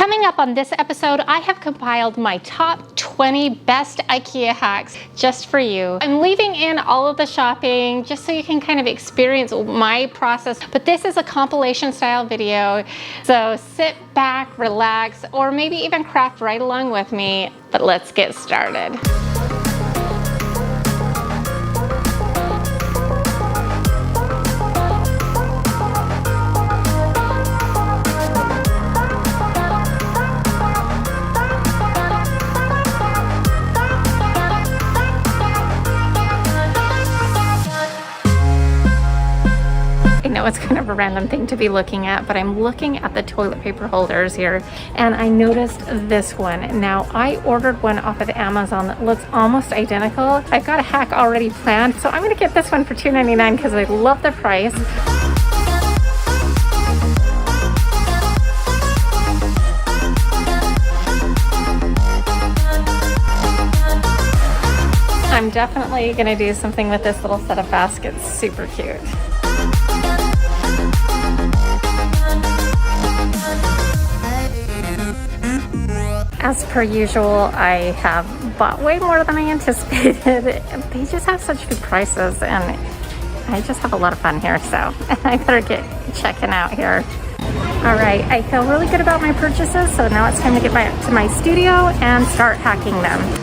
Coming up on this episode, I have compiled my top 20 best IKEA hacks just for you. I'm leaving in all of the shopping just so you can kind of experience my process, but this is a compilation style video. So sit back, relax, or maybe even craft right along with me, but let's get started. It's kind of a random thing to be looking at, but I'm looking at the toilet paper holders here and I noticed this one. Now I ordered one off of Amazon that looks almost identical. I've got a hack already planned, so I'm gonna get this one for $2.99 because I love the price. I'm definitely gonna do something with this little set of baskets. Super cute. As per usual, I have bought way more than I anticipated. They just have such good prices and I just have a lot of fun here, so I better get checking out here. All right, I feel really good about my purchases, so now it's time to get back to my studio and start hacking them.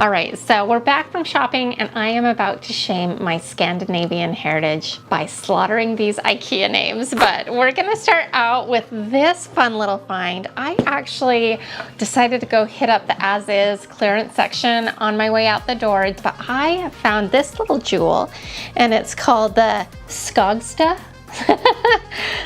All right, so we're back from shopping and I am about to shame my Scandinavian heritage by slaughtering these IKEA names, but we're gonna start out with this fun little find. I actually decided to go hit up the as-is clearance section on my way out the door, but I found this little jewel and it's called the Skogsta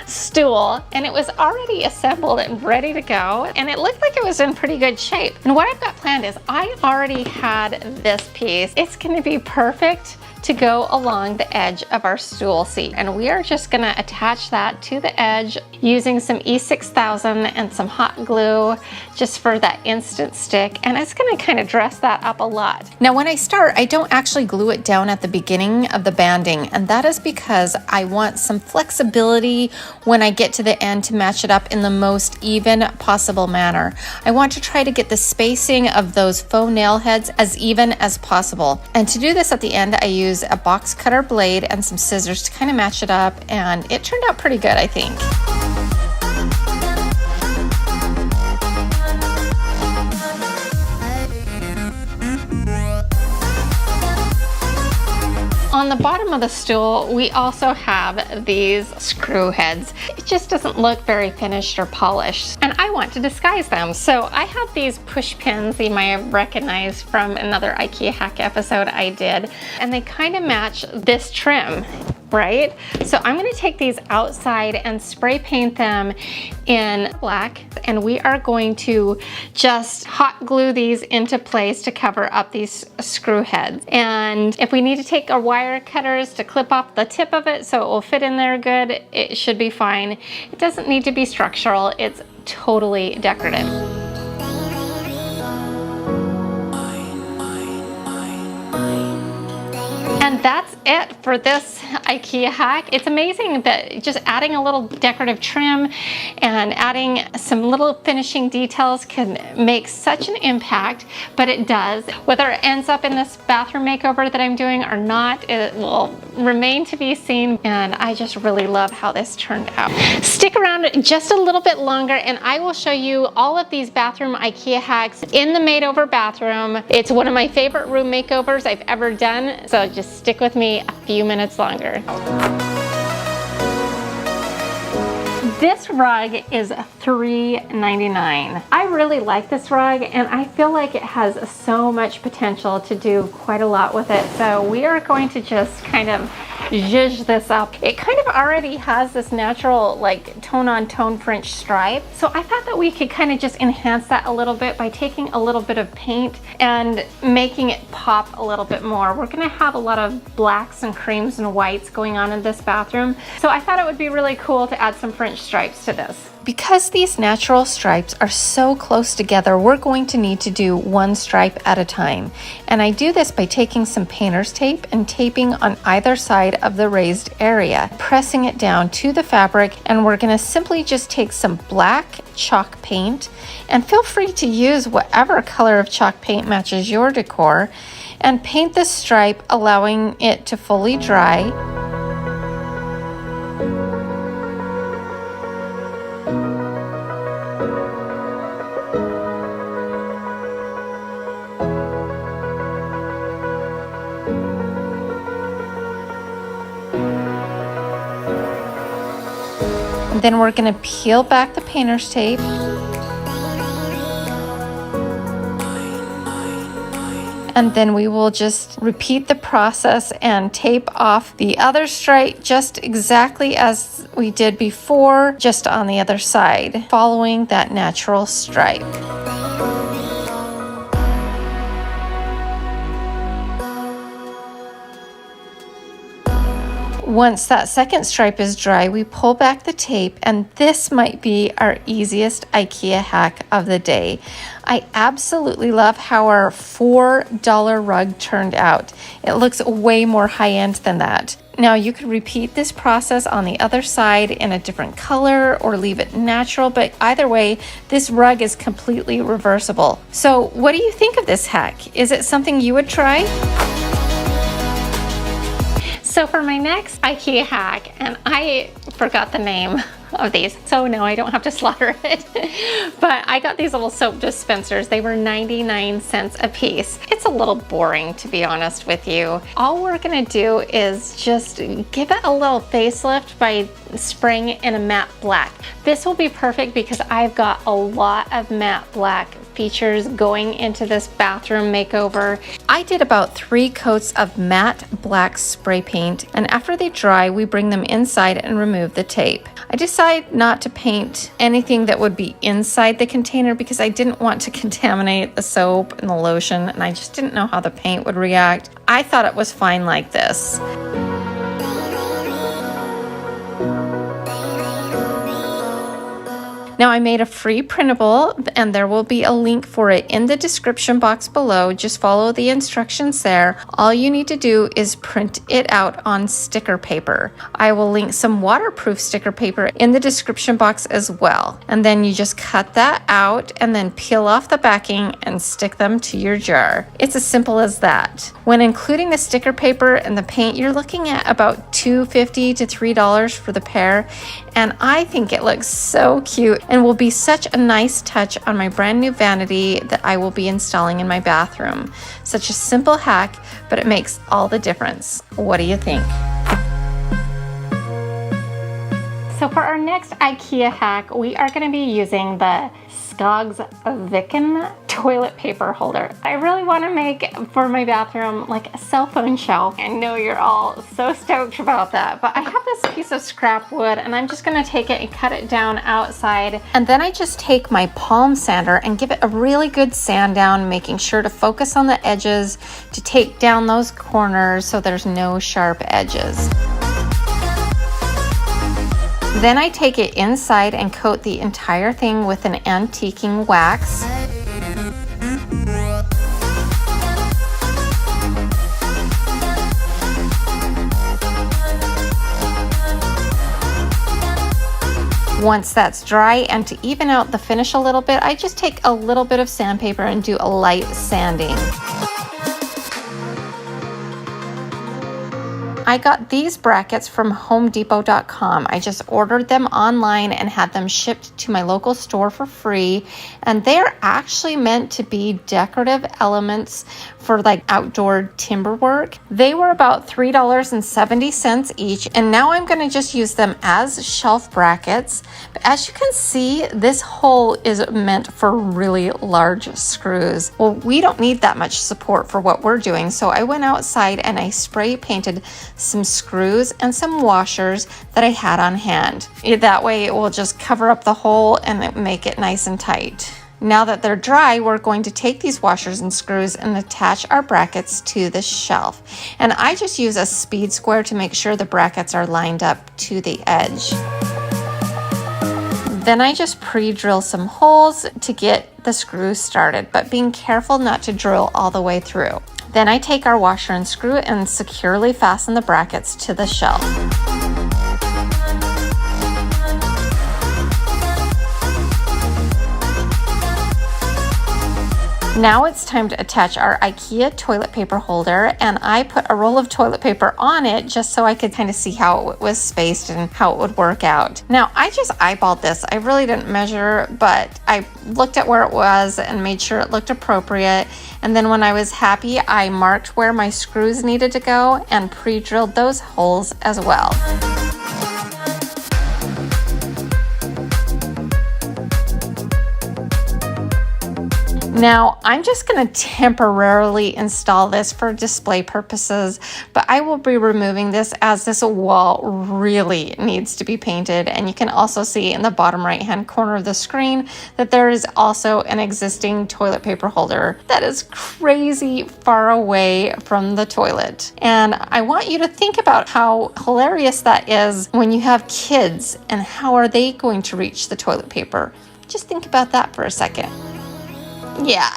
stool, and it was already assembled and ready to go, and it looked like it was in pretty good shape. And what I've got planned is I already had this piece. It's going to be perfect to go along the edge of our stool seat, and we are just going to attach that to the edge using some E6000 and some hot glue just for that instant stick, and it's going to kind of dress that up a lot. Now when I start, I don't actually glue it down at the beginning of the banding, and that is because I want some flexibility when I get to the end to match it up in the most even possible manner. I want to try to get the spacing of those faux nail heads as even as possible, and to do this at the end I use a box cutter blade and some scissors to kind of match it up, and it turned out pretty good, I think. On the bottom of the stool, we also have these screw heads. It just doesn't look very finished or polished, and I want to disguise them. So I have these push pins that you might have recognized from another IKEA hack episode I did, and they kind of match this trim, right? So I'm going to take these outside and spray paint them in black, and we are going to just hot glue these into place to cover up these screw heads. And if we need to take our wire cutters to clip off the tip of it so it will fit in there good, it should be fine. It doesn't need to be structural, it's totally decorative. And that's it for this IKEA hack. It's amazing that just adding a little decorative trim and adding some little finishing details can make such an impact, but it does. Whether it ends up in this bathroom makeover that I'm doing or not, it will remain to be seen, and I just really love how this turned out. Stick around just a little bit longer and I will show you all of these bathroom IKEA hacks in the made-over bathroom. It's one of my favorite room makeovers I've ever done, so just stick with me a few minutes longer. This rug is $3.99. I really like this rug and I feel like it has so much potential to do quite a lot with it. So we are going to just kind of zhuzh this up. It kind of already has this natural like tone on tone French stripe. So I thought that we could kind of just enhance that a little bit by taking a little bit of paint and making it pop a little bit more. We're gonna have a lot of blacks and creams and whites going on in this bathroom. So I thought it would be really cool to add some French stripes to this. Because these natural stripes are so close together, we're going to need to do one stripe at a time. And I do this by taking some painter's tape and taping on either side of the raised area, pressing it down to the fabric, and we're going to simply just take some black chalk paint, and feel free to use whatever color of chalk paint matches your decor, and paint the stripe, allowing it to fully dry. Then we're going to peel back the painter's tape. And then we will just repeat the process and tape off the other stripe just exactly as we did before, just on the other side, following that natural stripe. Once that second stripe is dry, we pull back the tape, and this might be our easiest IKEA hack of the day. I absolutely love how our $4 rug turned out. It looks way more high-end than that. Now you could repeat this process on the other side in a different color or leave it natural, but either way, this rug is completely reversible. So what do you think of this hack? Is it something you would try? So for my next IKEA hack, and I forgot the name of these, so no, I don't have to slaughter it, but I got these little soap dispensers. They were 99 cents a piece. It's a little boring, to be honest with you. All we're gonna do is just give it a little facelift by spraying it in a matte black. This will be perfect because I've got a lot of matte black features going into this bathroom makeover. I did about 3 coats of matte black spray paint, and after they dry, we bring them inside and remove the tape. I decided not to paint anything that would be inside the container because I didn't want to contaminate the soap and the lotion, and I just didn't know how the paint would react. I thought it was fine like this. Now I made a free printable, and there will be a link for it in the description box below. Just follow the instructions there. All you need to do is print it out on sticker paper. I will link some waterproof sticker paper in the description box as well. And then you just cut that out and then peel off the backing and stick them to your jar. It's as simple as that. When including the sticker paper and the paint, you're looking at about $2.50 to $3 for the pair. And I think it looks so cute and will be such a nice touch on my brand new vanity that I will be installing in my bathroom. Such a simple hack, but it makes all the difference. What do you think? So for our next IKEA hack, we are going to be using the Skogsviken toilet paper holder. I really want to make for my bathroom like a cell phone shelf. I know you're all so stoked about that, but I have this piece of scrap wood, and I'm just going to take it and cut it down outside, and then I just take my palm sander and give it a really good sand down, making sure to focus on the edges to take down those corners so there's no sharp edges. Then I take it inside and coat the entire thing with an antiquing wax. Once that's dry, and to even out the finish a little bit, I just take a little bit of sandpaper and do a light sanding. I got these brackets from HomeDepot.com. I just ordered them online and had them shipped to my local store for free. And they're actually meant to be decorative elements for like outdoor timber work. They were about $3.70 each. And now I'm going to just use them as shelf brackets. But as you can see, this hole is meant for really large screws. Well, we don't need that much support for what we're doing. So I went outside and I spray painted some screws and some washers that I had on hand. That way it will just cover up the hole and make it nice and tight. Now that they're dry, we're going to take these washers and screws and attach our brackets to the shelf. And I just use a speed square to make sure the brackets are lined up to the edge. Then I just pre-drill some holes to get the screws started, but being careful not to drill all the way through. Then I take our washer and screw and securely fasten the brackets to the shelf. Now it's time to attach our IKEA toilet paper holder, and I put a roll of toilet paper on it just so I could kind of see how it was spaced and how it would work out. Now I just eyeballed this. I really didn't measure, but I looked at where it was and made sure it looked appropriate. And then when I was happy, I marked where my screws needed to go and pre-drilled those holes as well. Now, I'm just going to temporarily install this for display purposes, but I will be removing this as this wall really needs to be painted. And you can also see in the bottom right-hand corner of the screen that there is also an existing toilet paper holder that is crazy far away from the toilet. And I want you to think about how hilarious that is when you have kids and how are they going to reach the toilet paper. Just think about that for a second. Yeah,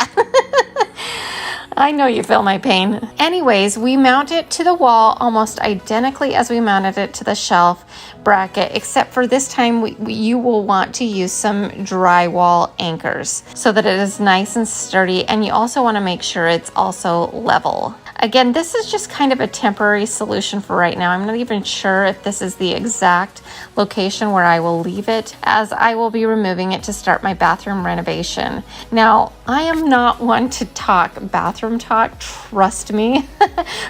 I know you feel my pain. Anyways, we mount it to the wall almost identically as we mounted it to the shelf bracket, except for this time you will want to use some drywall anchors so that it is nice and sturdy, and you also want to make sure it's also level. Again, this is just kind of a temporary solution for right now. I'm not even sure if this is the exact location where I will leave it, as I will be removing it to start my bathroom renovation. Now, I am not one to talk bathroom talk, trust me,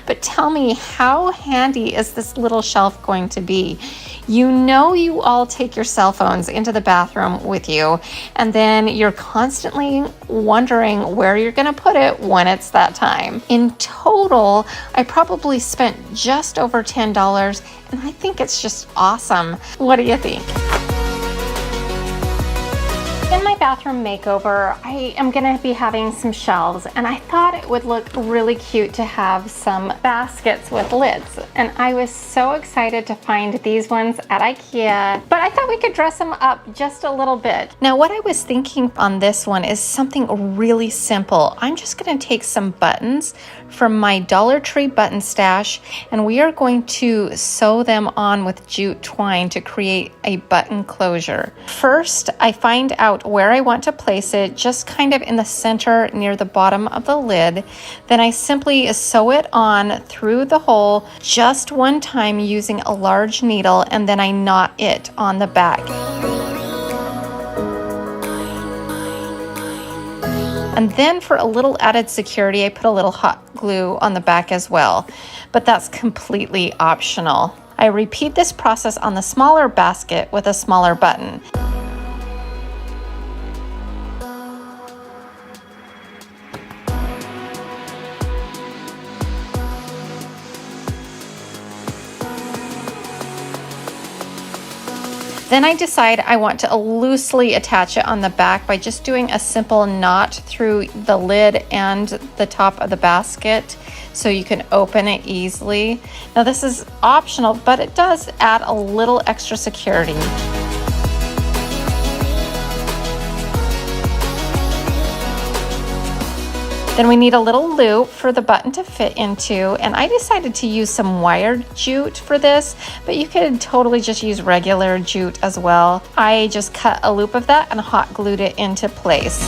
but tell me, how handy is this little shelf going to be? You know, you all take your cell phones into the bathroom with you, and then you're constantly wondering where you're going to put it when it's that time. In total, I probably spent just over $10, and I think it's just awesome. What do you think? In my bathroom makeover, I am going to be having some shelves, and I thought it would look really cute to have some baskets with lids. And I was so excited to find these ones at IKEA, but I thought we could dress them up just a little bit. Now, what I was thinking on this one is something really simple. I'm just going to take some buttons from my Dollar Tree button stash, and we are going to sew them on with jute twine to create a button closure. First, I find out where I want to place it, just kind of in the center near the bottom of the lid. Then I simply sew it on through the hole just one time using a large needle, and then I knot it on the back. And then for a little added security, I put a little hot glue on the back as well, but that's completely optional. I repeat this process on the smaller basket with a smaller button. Then I decide I want to loosely attach it on the back by just doing a simple knot through the lid and the top of the basket so you can open it easily. Now this is optional, but it does add a little extra security. Then we need a little loop for the button to fit into, and I decided to use some wired jute for this, but you could totally just use regular jute as well. I just cut a loop of that and hot glued it into place.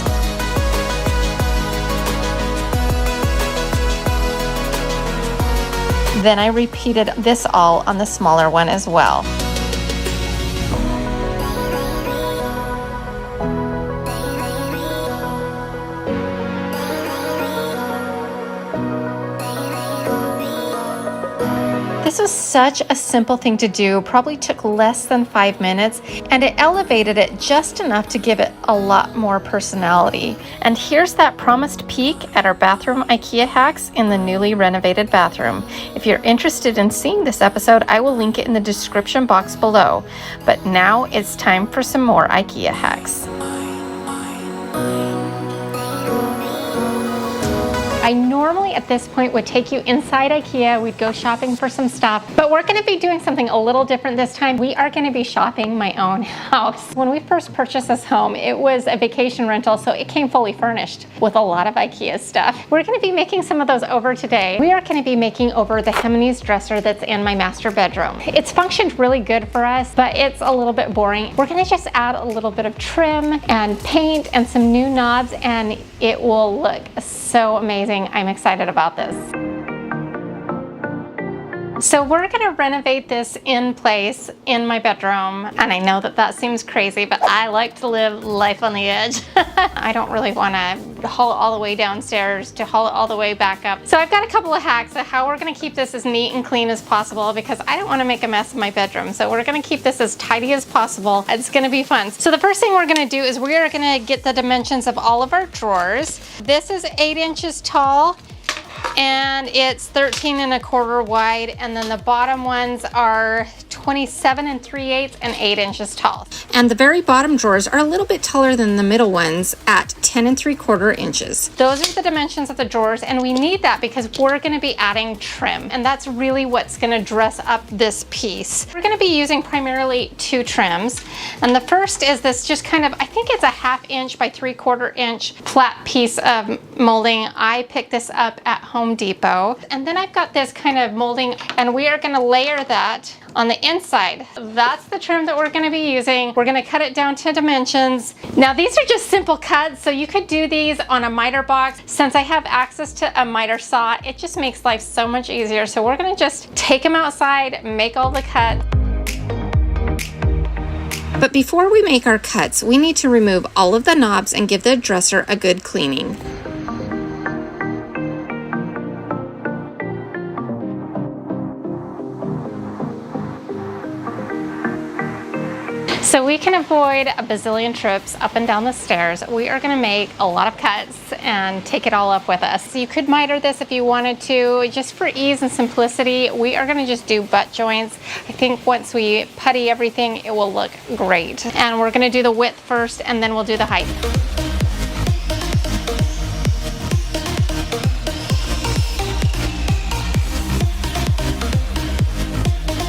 Then I repeated this all on the smaller one as well. This was such a simple thing to do, probably took less than 5 minutes, and it elevated it just enough to give it a lot more personality. And here's that promised peek at our bathroom IKEA hacks in the newly renovated bathroom. If you're interested in seeing this episode, I will link it in the description box below. But now it's time for some more IKEA hacks. I normally at this point would take you inside IKEA. We'd go shopping for some stuff, but we're gonna be doing something a little different this time. We are gonna be shopping my own house. When we first purchased this home, it was a vacation rental, so it came fully furnished with a lot of IKEA stuff. We're gonna be making some of those over today. We are gonna be making over the Hemnes dresser that's in my master bedroom. It's functioned really good for us, but it's a little bit boring. We're gonna just add a little bit of trim and paint and some new knobs, and it will look so amazing. I'm excited about this. So we're gonna renovate this in place in my bedroom. And I know that that seems crazy, but I like to live life on the edge. I don't really wanna haul it all the way downstairs to haul it all the way back up. So I've got a couple of hacks of how we're gonna keep this as neat and clean as possible, because I don't wanna make a mess of my bedroom. So we're gonna keep this as tidy as possible. It's gonna be fun. So the first thing we're gonna do is we are gonna get the dimensions of all of our drawers. This is 8 inches tall, and it's 13 1/4 wide, and then the bottom ones are 27 3/8 and 8 inches tall. And the very bottom drawers are a little bit taller than the middle ones at 10 3/4 inches. Those are the dimensions of the drawers, and we need that because we're going to be adding trim, and that's really what's going to dress up this piece. We're going to be using primarily 2 trims, and the first is this just kind of, I think it's a 1/2 inch by 3/4 inch flat piece of molding. I picked this up at Home Depot, and then I've got this kind of molding, and we are going to layer that on the inside. That's the trim that we're going to be using. We're going to cut it down to dimensions. Now these are just simple cuts, so you could do these on a miter box. Since I have access to a miter saw, it just makes life so much easier. So we're going to just take them outside, make all the cuts. But before we make our cuts, we need to remove all of the knobs and give the dresser a good cleaning. So we can avoid a bazillion trips up and down the stairs. We are gonna make a lot of cuts and take it all up with us. You could miter this if you wanted to. Just for ease and simplicity, we are gonna just do butt joints. I think once we putty everything, it will look great. And we're gonna do the width first, and then we'll do the height.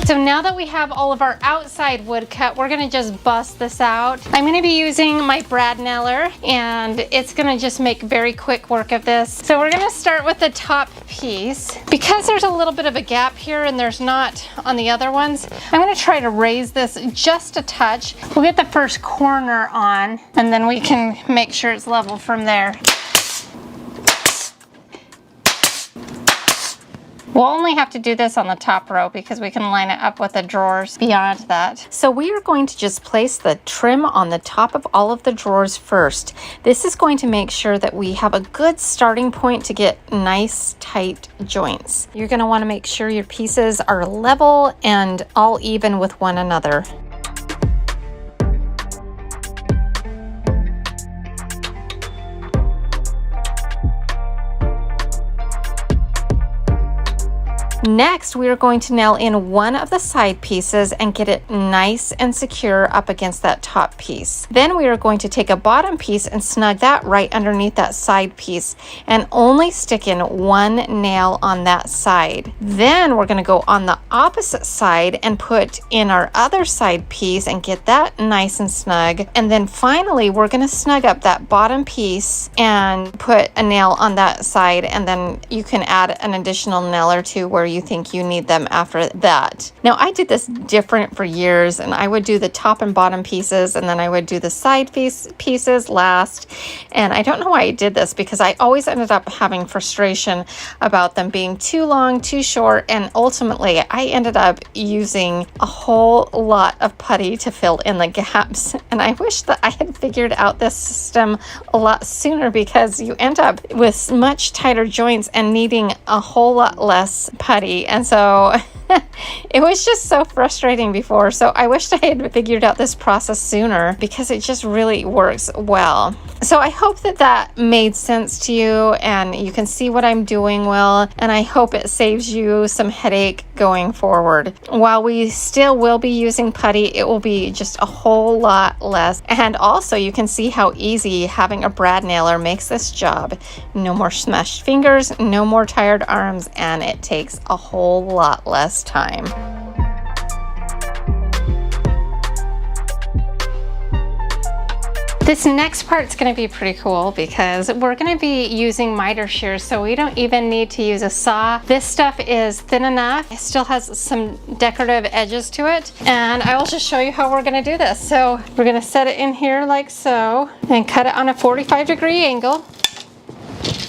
So now that we have all of our outside wood cut, we're gonna just bust this out. I'm gonna be using my brad nailer, and it's gonna just make very quick work of this. So we're gonna start with the top piece. Because there's a little bit of a gap here and there's not on the other ones, I'm gonna try to raise this just a touch. We'll get the first corner on, and then we can make sure it's level from there. We'll only have to do this on the top row because we can line it up with the drawers beyond that. So we are going to just place the trim on the top of all of the drawers first. This is going to make sure that we have a good starting point to get nice tight joints. You're going to want to make sure your pieces are level and all even with one another. Next, we are going to nail in one of the side pieces and get it nice and secure up against that top piece. Then we are going to take a bottom piece and snug that right underneath that side piece and only stick in one nail on that side. Then we're going to go on the opposite side and put in our other side piece and get that nice and snug. And then finally, we're going to snug up that bottom piece and put a nail on that side, and then you can add an additional nail or two where you think you need them after that. Now I did this different for years, and I would do the top and bottom pieces, and then I would do the side pieces last. And I don't know why I did this, because I always ended up having frustration about them being too long, too short, and ultimately I ended up using a whole lot of putty to fill in the gaps. And I wish that I had figured out this system a lot sooner, because you end up with much tighter joints and needing a whole lot less putty. And so It was just so frustrating before, so I wished I had figured out this process sooner because it just really works well. So I hope that that made sense to you and you can see what I'm doing well, and I hope it saves you some headache going forward. While we still will be using putty, it will be just a whole lot less. And also you can see how easy having a brad nailer makes this job. No more smashed fingers, no more tired arms, and it takes a whole lot less time. This next part's going to be pretty cool because we're going to be using miter shears, so we don't even need to use a saw. This stuff is thin enough. It still has some decorative edges to it, and I will just show you how we're going to do this. So we're going to set it in here like so and cut it on a 45-degree angle.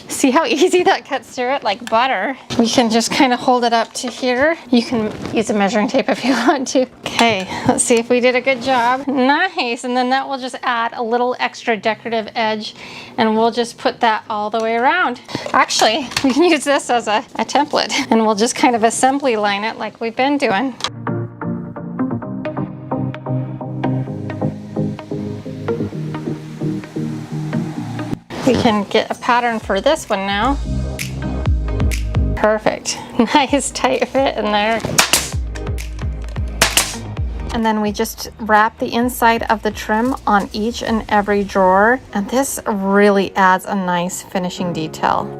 See how easy that cuts through it, like butter. We can just kind of hold it up to here. You can use a measuring tape if you want to. Okay, let's see if we did a good job. Nice, and then that will just add a little extra decorative edge, and we'll just put that all the way around. Actually, we can use this as a template, and we'll just kind of assembly line it like we've been doing. We can get a pattern for this one now. Perfect. Nice tight fit in there. And then we just wrap the inside of the trim on each and every drawer, and this really adds a nice finishing detail.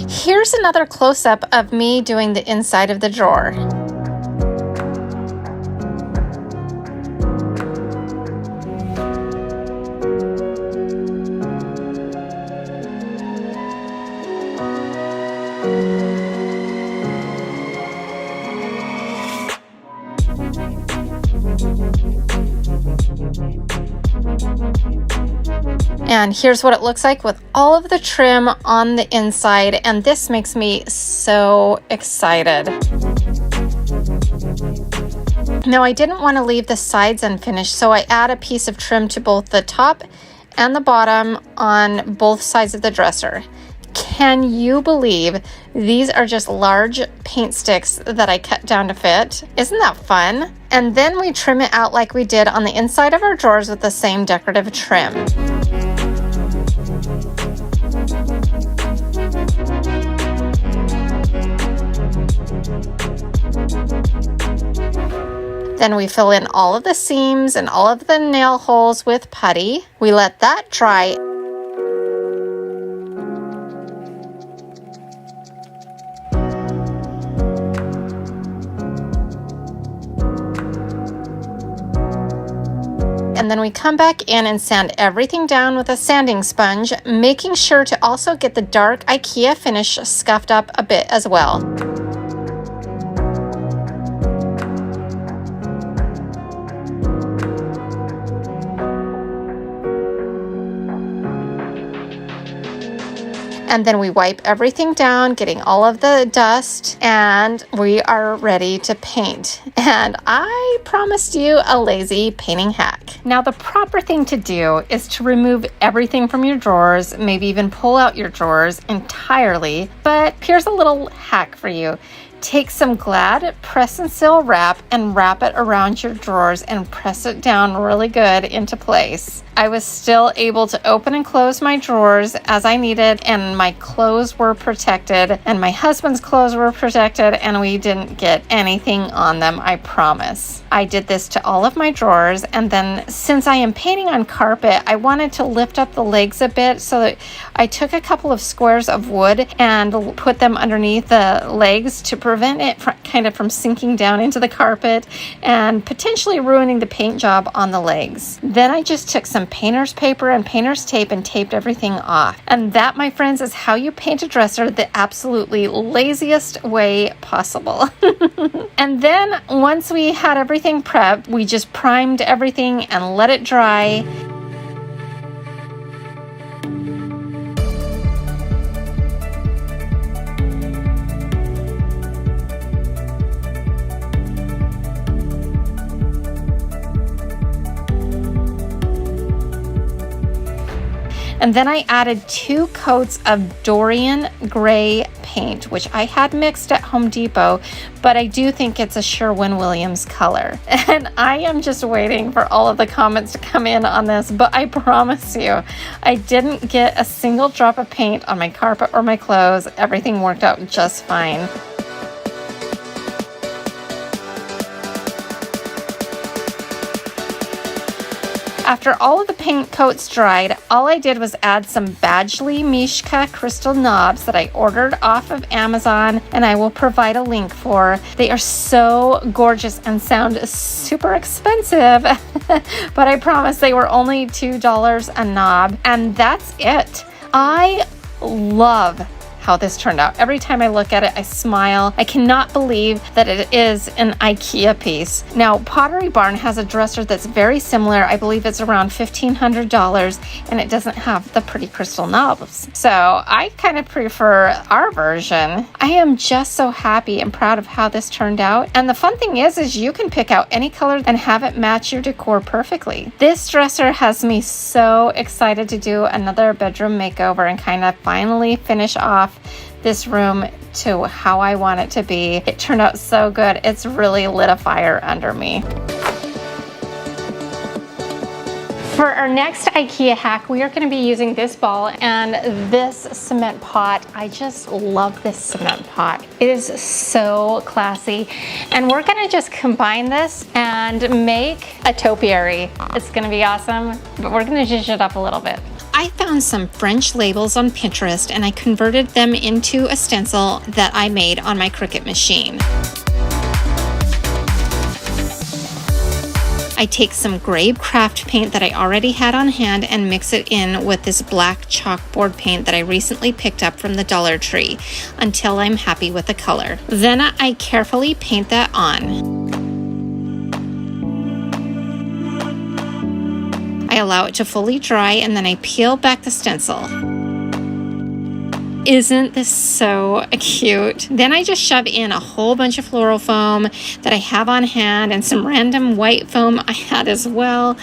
Here's another close-up of me doing the inside of the drawer. And here's what it looks like with all of the trim on the inside, and this makes me so excited. Now I didn't want to leave the sides unfinished, so I add a piece of trim to both the top and the bottom on both sides of the dresser. Can you believe these are just large paint sticks that I cut down to fit? Isn't that fun? And then we trim it out like we did on the inside of our drawers with the same decorative trim. Then we fill in all of the seams and all of the nail holes with putty. We let that dry. And then we come back in and sand everything down with a sanding sponge, making sure to also get the dark IKEA finish scuffed up a bit as well. And then we wipe everything down, getting all of the dust, and we are ready to paint. And I promised you a lazy painting hack. Now the proper thing to do is to remove everything from your drawers, maybe even pull out your drawers entirely. But here's a little hack for you. Take some Glad press and seal wrap and wrap it around your drawers and press it down really good into place. I was still able to open and close my drawers as I needed, and my clothes were protected, and my husband's clothes were protected, and we didn't get anything on them, I promise. I did this to all of my drawers, and then since I am painting on carpet, I wanted to lift up the legs a bit, so that I took a couple of squares of wood and put them underneath the legs to prevent it from sinking down into the carpet and potentially ruining the paint job on the legs. Then I just took some painter's paper and painter's tape and taped everything off. And that, my friends, is how you paint a dresser the absolutely laziest way possible. And then once we had everything prepped, we just primed everything and let it dry. And then I added 2 coats of Dorian gray paint, which I had mixed at Home Depot, but I do think it's a Sherwin-Williams color. And I am just waiting for all of the comments to come in on this, but I promise you, I didn't get a single drop of paint on my carpet or my clothes. Everything worked out just fine. After all of the paint coats dried, all I did was add some Badgley Mishka crystal knobs that I ordered off of Amazon, and I will provide a link for. They are so gorgeous and sound super expensive, but I promise they were only $2 a knob, and that's it. I love how this turned out. Every time I look at it, I smile. I cannot believe that it is an IKEA piece. Now, Pottery Barn has a dresser that's very similar. I believe it's around $1,500, and it doesn't have the pretty crystal knobs. So I kind of prefer our version. I am just so happy and proud of how this turned out. And the fun thing is you can pick out any color and have it match your decor perfectly. This dresser has me so excited to do another bedroom makeover and kind of finally finish off this room to how I want it to be. It turned out so good. It's really lit a fire under me. For our next IKEA hack, we are going to be using this ball and this cement pot. I just love this cement pot. It is so classy. And we're going to just combine this and make a topiary. It's going to be awesome, but we're going to zhuzh it up a little bit. I found some French labels on Pinterest and I converted them into a stencil that I made on my Cricut machine. I take some gray craft paint that I already had on hand and mix it in with this black chalkboard paint that I recently picked up from the Dollar Tree until I'm happy with the color. Then I carefully paint that on. I allow it to fully dry and then I peel back the stencil. Isn't this so cute? Then I just shove in a whole bunch of floral foam that I have on hand and some random white foam I had as well.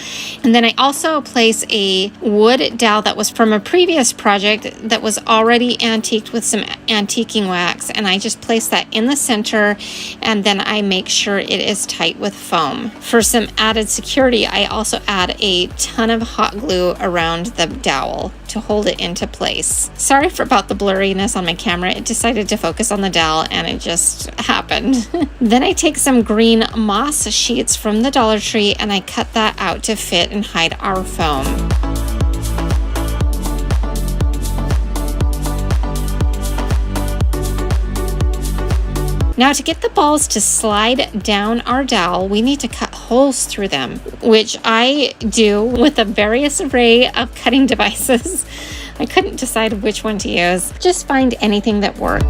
And then I also place a wood dowel that was from a previous project that was already antiqued with some antiquing wax. And I just place that in the center and then I make sure it is tight with foam. For some added security, I also add a ton of hot glue around the dowel to hold it into place. Sorry about the blurriness on my camera. It decided to focus on the dowel and it just happened. Then I take some green moss sheets from the Dollar Tree and I cut that out to fit and hide our foam. Now to get the balls to slide down our dowel, we need to cut holes through them, which I do with a various array of cutting devices. I couldn't decide which one to use. Just find anything that worked.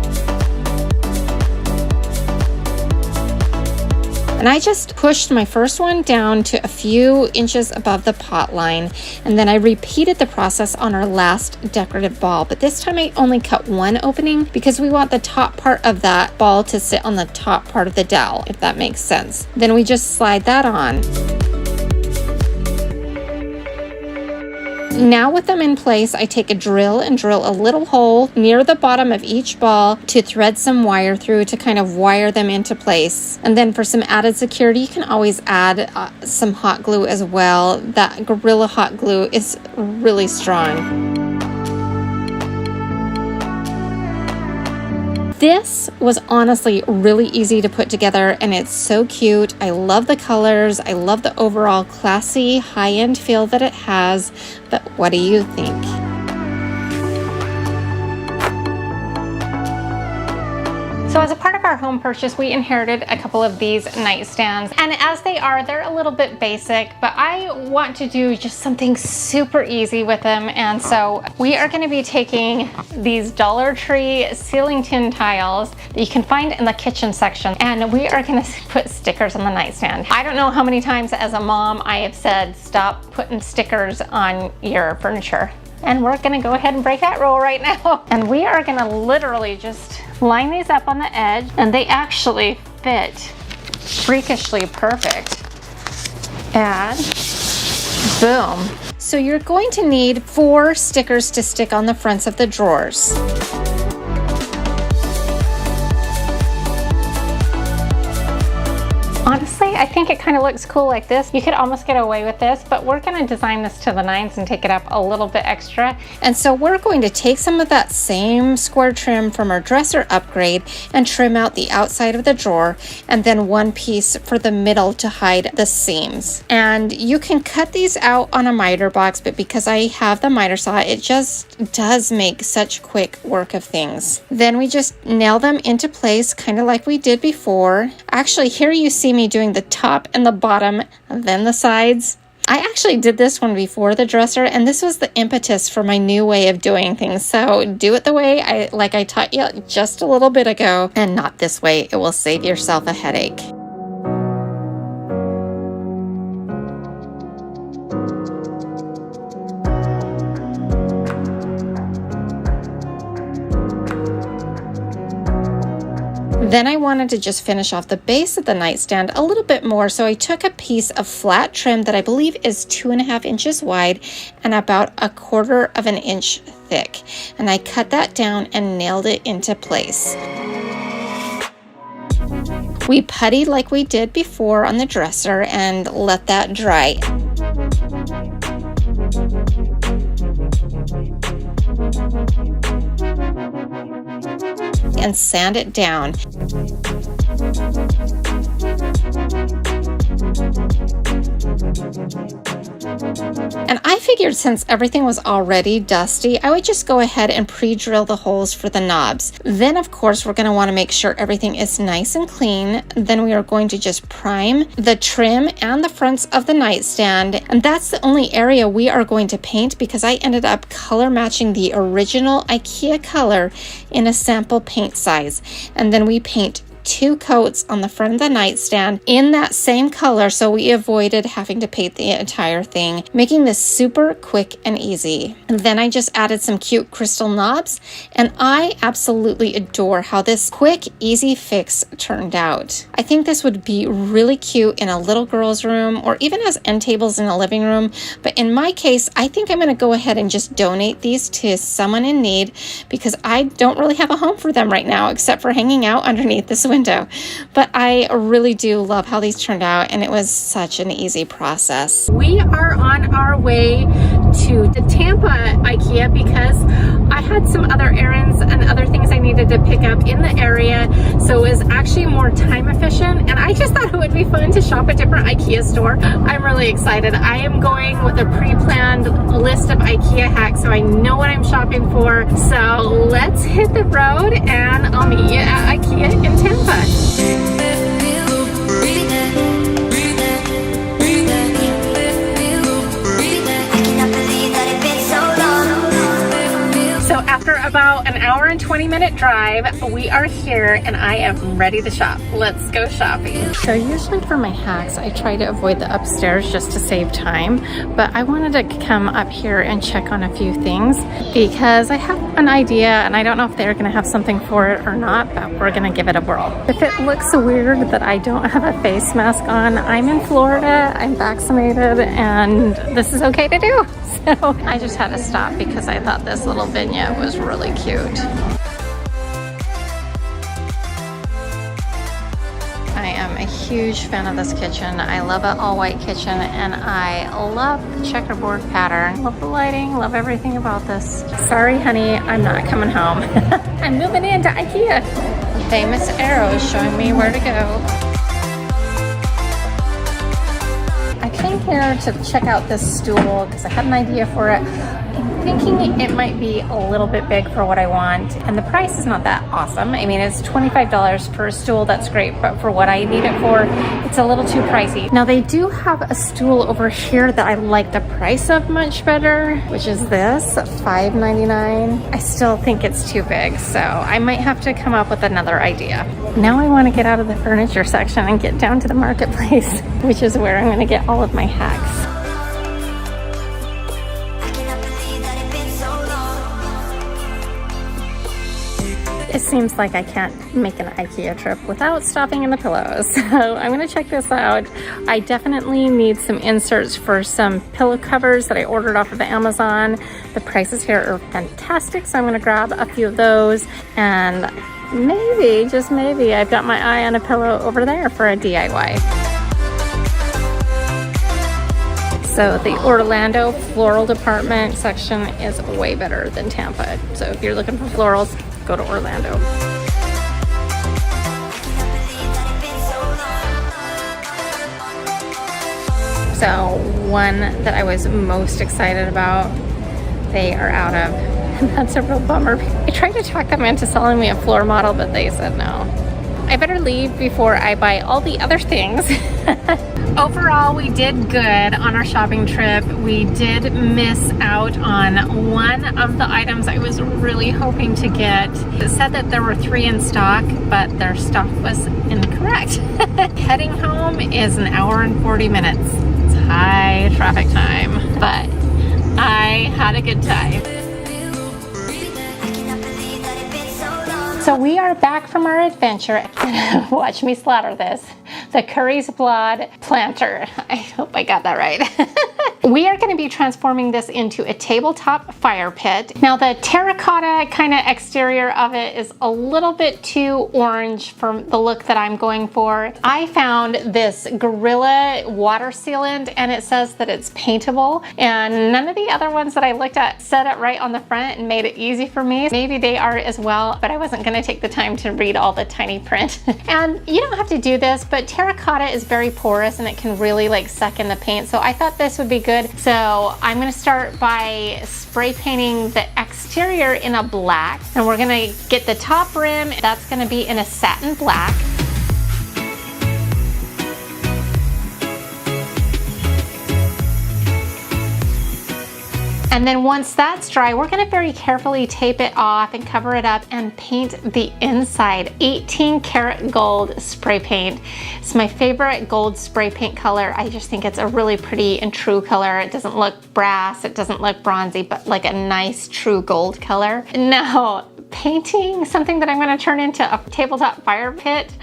And I just pushed my first one down to a few inches above the pot line, and then I repeated the process on our last decorative ball, but this time I only cut one opening because we want the top part of that ball to sit on the top part of the dowel, if that makes sense. Then we just slide that on. Now with them in place, I take a drill and drill a little hole near the bottom of each ball to thread some wire through to kind of wire them into place. And then for some added security, you can always add some hot glue as well. That Gorilla hot glue is really strong. This was honestly really easy to put together and it's so cute. I love the colors. I love the overall classy high-end feel that it has. But what do you think? So as a part of our home purchase, we inherited a couple of these nightstands, and as they are, they're a little bit basic, but I want to do just something super easy with them. And so we are going to be taking these Dollar Tree ceiling tin tiles that you can find in the kitchen section, and we are going to put stickers on the nightstand. I don't know how many times as a mom I have said, stop putting stickers on your furniture. And we're gonna go ahead and break that rule right now. And we are gonna literally just line these up on the edge, and they actually fit freakishly perfect. And boom. So you're going to need 4 stickers to stick on the fronts of the drawers. Honestly, I think it kind of looks cool like this. You could almost get away with this, but we're going to design this to the nines and take it up a little bit extra. And so we're going to take some of that same square trim from our dresser upgrade and trim out the outside of the drawer, and then 1 piece for the middle to hide the seams. And you can cut these out on a miter box, but because I have the miter saw, it just does make such quick work of things. Then we just nail them into place, kind of like we did before. Actually, here you see me doing the top and the bottom, and then the sides. I actually did this one before the dresser, and this was the impetus for my new way of doing things. So do it the way I taught you just a little bit ago, and not this way. It will save yourself a headache. Then I wanted to just finish off the base of the nightstand a little bit more, so I took a piece of flat trim that I believe is 2.5 inches wide and about 1/4 of an inch thick, and I cut that down and nailed it into place. We puttied like we did before on the dresser and let that dry. And sand it down. And I figured since everything was already dusty, I would just go ahead and pre-drill the holes for the knobs. Then of course we're going to want to make sure everything is nice and clean. Then we are going to just prime the trim and the fronts of the nightstand. And that's the only area we are going to paint, because I ended up color matching the original IKEA color in a sample paint size. And then we paint 2 coats on the front of the nightstand in that same color, so we avoided having to paint the entire thing, making this super quick and easy. And then I just added some cute crystal knobs, and I absolutely adore how this quick, easy fix turned out. I think this would be really cute in a little girl's room, or even as end tables in a living room, but in my case, I think I'm going to go ahead and just donate these to someone in need, because I don't really have a home for them right now, except for hanging out underneath this window. But I really do love how these turned out, and it was such an easy process. We are on our way to the Tampa IKEA because I had some other errands and other things I needed to pick up in the area, so it was actually more time efficient, and I just thought it would be fun to shop a different IKEA store. I'm really excited. I am going with a pre-planned list of IKEA hacks, so I know what I'm shopping for. So let's hit the road, and I'll meet you at IKEA in Tampa. So after about an hour and 20-minute drive, we are here and I am ready to shop. Let's go shopping. So usually for my hacks, I try to avoid the upstairs just to save time, but I wanted to come up here and check on a few things because I have an idea and I don't know if they're gonna have something for it or not, but we're gonna give it a whirl. If it looks weird that I don't have a face mask on, I'm in Florida, I'm vaccinated, and this is okay to do. So I just had to stop because I thought this little vignette was really cute. I am a huge fan of this kitchen. I love an all-white kitchen, and I love the checkerboard pattern. Love the lighting, love everything about this. Sorry, honey, I'm not coming home. I'm moving into IKEA. The famous arrow is showing me where to go. I came here to check out this stool because I had an idea for it. I'm thinking it might be a little bit big for what I want, and the price is not that awesome. I mean, it's $25 for a stool, that's great, but for what I need it for, it's a little too pricey. Now they do have a stool over here that I like the price of much better, which is this, $5.99. I still think it's too big, so I might have to come up with another idea. Now I want to get out of the furniture section and get down to the marketplace, which is where I'm going to get all of my hacks. It seems like I can't make an IKEA trip without stopping in the pillows. So I'm gonna check this out. I definitely need some inserts for some pillow covers that I ordered off of Amazon. The prices here are fantastic, so I'm gonna grab a few of those, and maybe, just maybe, I've got my eye on a pillow over there for a DIY. So the Orlando floral department section is way better than Tampa. So if you're looking for florals, go to Orlando. So one that I was most excited about, they are out of, and that's a real bummer. I tried to talk them into selling me a floor model, but they said no. I better leave before I buy all the other things. Overall, we did good on our shopping trip. We did miss out on one of the items I was really hoping to get. It said that there were 3 in stock, but their stock was incorrect. Heading home is an hour and 40 minutes. It's high traffic time, but I had a good time. So we are back from our adventure. Watch me slaughter this. The Curry's Blood planter. I hope I got that right. We are going to be transforming this into a tabletop fire pit. Now the terracotta kind of exterior of it is a little bit too orange for the look that I'm going for. I found this Gorilla water sealant, and it says that it's paintable, and none of the other ones that I looked at said it right on the front and made it easy for me. Maybe they are as well, but I wasn't going to take the time to read all the tiny print. And you don't have to do this, but terracotta is very porous and it can really like suck in the paint, so I thought this would be good. So I'm going to start by spray painting the exterior in a black, and we're going to get the top rim. That's going to be in a satin black. And then once that's dry, we're gonna very carefully tape it off and cover it up and paint the inside. 18 karat gold spray paint. It's my favorite gold spray paint color. I just think it's a really pretty and true color. It doesn't look brass, it doesn't look bronzy, but like a nice true gold color. Now, painting something that I'm gonna turn into a tabletop fire pit,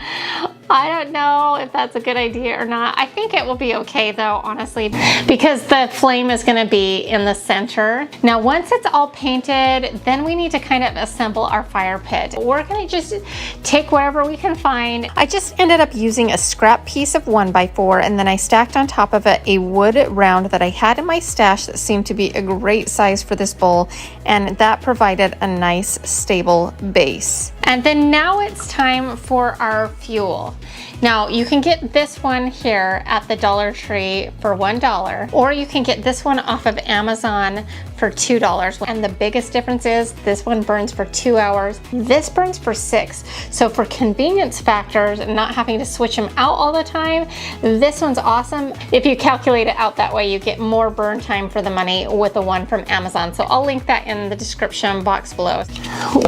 I don't know if that's a good idea or not. I think it will be okay though, honestly, because the flame is gonna be in the center. Now, once it's all painted, then we need to kind of assemble our fire pit. We're gonna just take whatever we can find. I just ended up using a scrap piece of 1x4, and then I stacked on top of it a wood round that I had in my stash that seemed to be a great size for this bowl, and that provided a nice stable base. And then now it's time for our fuel. Now you can get this one here at the Dollar Tree for $1, or you can get this one off of Amazon for $2. And the biggest difference is this one burns for 2 hours, this burns for 6. So for convenience factors and not having to switch them out all the time, this one's awesome. If you calculate it out that way, you get more burn time for the money with the one from Amazon. So I'll link that in the description box below.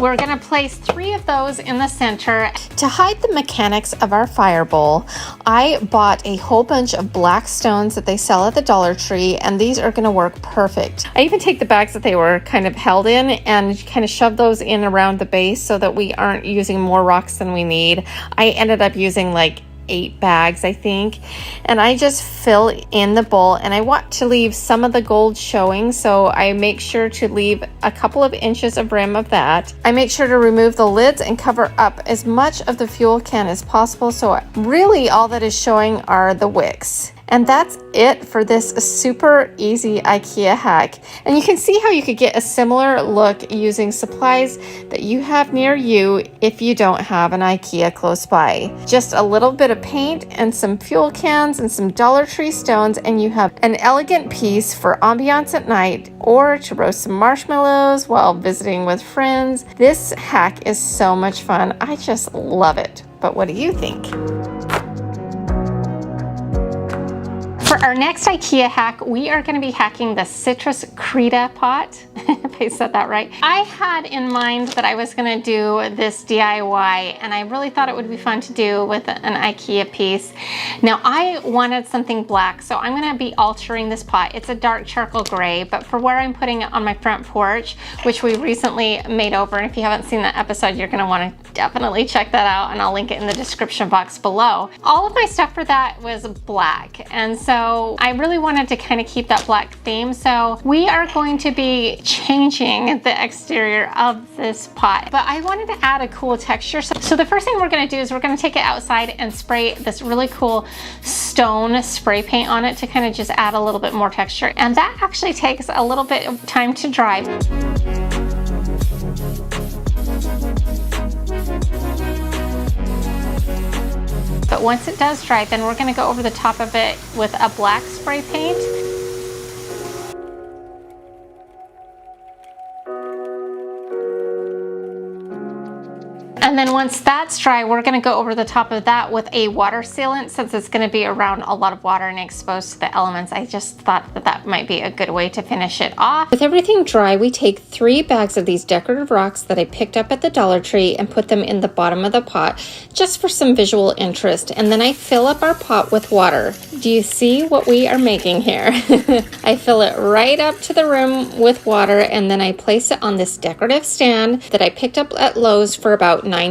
We're gonna place 3 of those in the center. To hide the mechanics of our fire bowl, I bought a whole bunch of black stones that they sell at the Dollar Tree, and these are gonna work perfect. I even take the bags that they were kind of held in and kind of shove those in around the base so that we aren't using more rocks than we need. I ended up using like 8 bags, I think, and I just fill in the bowl, and I want to leave some of the gold showing, so I make sure to leave a couple of inches of rim of that. I make sure to remove the lids and cover up as much of the fuel can as possible, so really all that is showing are the wicks. And that's it for this super easy IKEA hack. And you can see how you could get a similar look using supplies that you have near you if you don't have an IKEA close by. Just a little bit of paint and some fuel cans and some Dollar Tree stones, and you have an elegant piece for ambiance at night or to roast some marshmallows while visiting with friends. This hack is so much fun. I just love it. But what do you think? For our next IKEA hack, we are going to be hacking the citrus Creta pot, if I said that right. I had in mind that I was going to do this DIY, and I really thought it would be fun to do with an IKEA piece. Now I wanted something black, so I'm gonna be altering this pot. It's a dark charcoal gray, but for where I'm putting it on my front porch, which we recently made over, and if you haven't seen that episode, you're gonna wanna definitely check that out, and I'll link it in the description box below. All of my stuff for that was black, and so I really wanted to kind of keep that black theme, so we are going to be changing the exterior of this pot, but I wanted to add a cool texture. So the first thing we're gonna do is we're gonna take it outside and spray this really cool stone spray paint on it to kind of just add a little bit more texture. And that actually takes a little bit of time to dry. But once it does dry, then we're gonna go over the top of it with a black spray paint. And then once that's dry, we're gonna go over the top of that with a water sealant, since it's gonna be around a lot of water and exposed to the elements. I just thought that that might be a good way to finish it off. With everything dry, we take 3 bags of these decorative rocks that I picked up at the Dollar Tree and put them in the bottom of the pot, just for some visual interest. And then I fill up our pot with water. Do you see what we are making here? I fill it right up to the rim with water, and then I place it on this decorative stand that I picked up at Lowe's for about $9.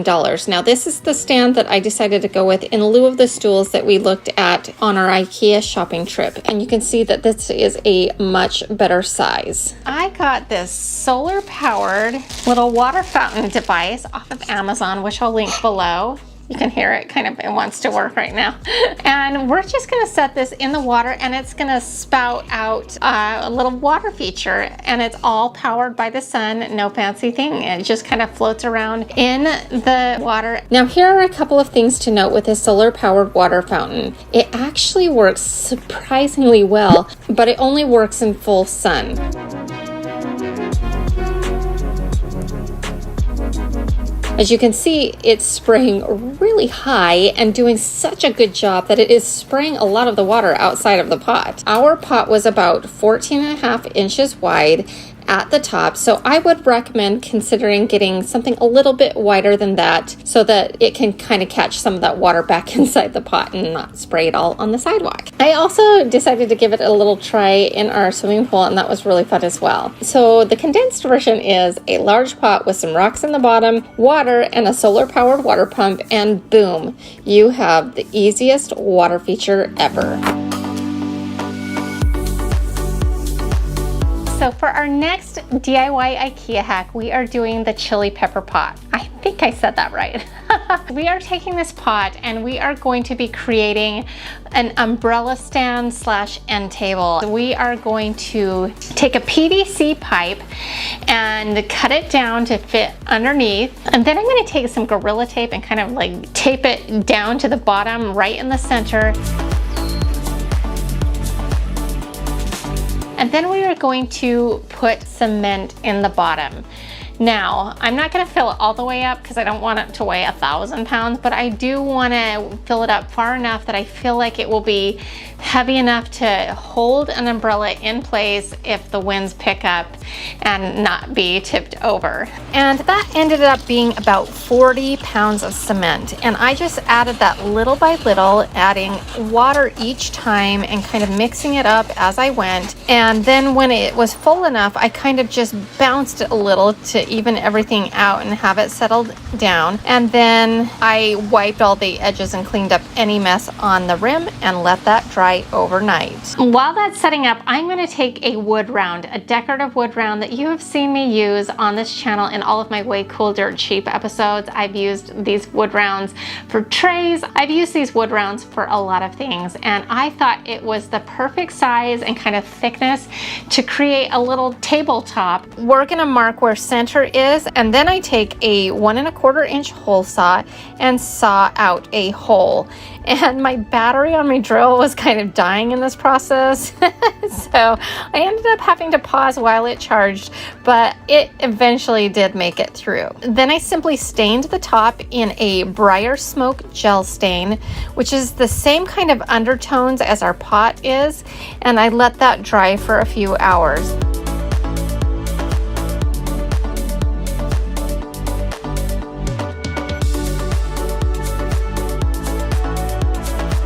Now this is the stand that I decided to go with in lieu of the stools that we looked at on our IKEA shopping trip, and you can see that this is a much better size. I got this solar powered little water fountain device off of Amazon, which I'll link below. You can hear it, it wants to work right now. And we're just gonna set this in the water, and it's gonna spout out a little water feature, and it's all powered by the sun, no fancy thing. It just kind of floats around in the water. Now here are a couple of things to note with this solar powered water fountain. It actually works surprisingly well, but it only works in full sun. As you can see, it's spraying really high and doing such a good job that it is spraying a lot of the water outside of the pot. Our pot was about 14.5 inches wide at the top, so I would recommend considering getting something a little bit wider than that so that it can kind of catch some of that water back inside the pot and not spray it all on the sidewalk. I also decided to give it a little try in our swimming pool, and that was really fun as well. So the condensed version is a large pot with some rocks in the bottom, water, and a solar powered water pump, and boom, you have the easiest water feature ever. So for our next DIY IKEA hack, we are doing the chili pepper pot. I think I said that right. We are taking this pot and we are going to be creating an umbrella stand / end table. We are going to take a PVC pipe and cut it down to fit underneath. And then I'm going to take some Gorilla Tape and kind of like tape it down to the bottom right in the center. And then we are going to put cement in the bottom. Now, I'm not gonna fill it all the way up because I don't want it to weigh 1,000 pounds, but I do wanna fill it up far enough that I feel like it will be heavy enough to hold an umbrella in place if the winds pick up and not be tipped over. And that ended up being about 40 pounds of cement. And I just added that little by little, adding water each time and kind of mixing it up as I went. And then when it was full enough, I kind of just bounced it a little to even everything out and have it settled down. And then I wiped all the edges and cleaned up any mess on the rim and let that dry overnight. While that's setting up, I'm going to take a wood round, a decorative wood round that you have seen me use on this channel in all of my Way Cool Dirt Cheap episodes. I've used these wood rounds for trays. I've used these wood rounds for a lot of things, and I thought it was the perfect size and kind of thickness to create a little tabletop. We're going to mark where center is, and then I take a 1 1/4 inch hole saw and saw out a hole. And my battery on my drill was kind of dying in this process. So I ended up having to pause while it charged, but it eventually did make it through. Then I simply stained the top in a briar smoke gel stain, which is the same kind of undertones as our pot is, and I let that dry for a few hours.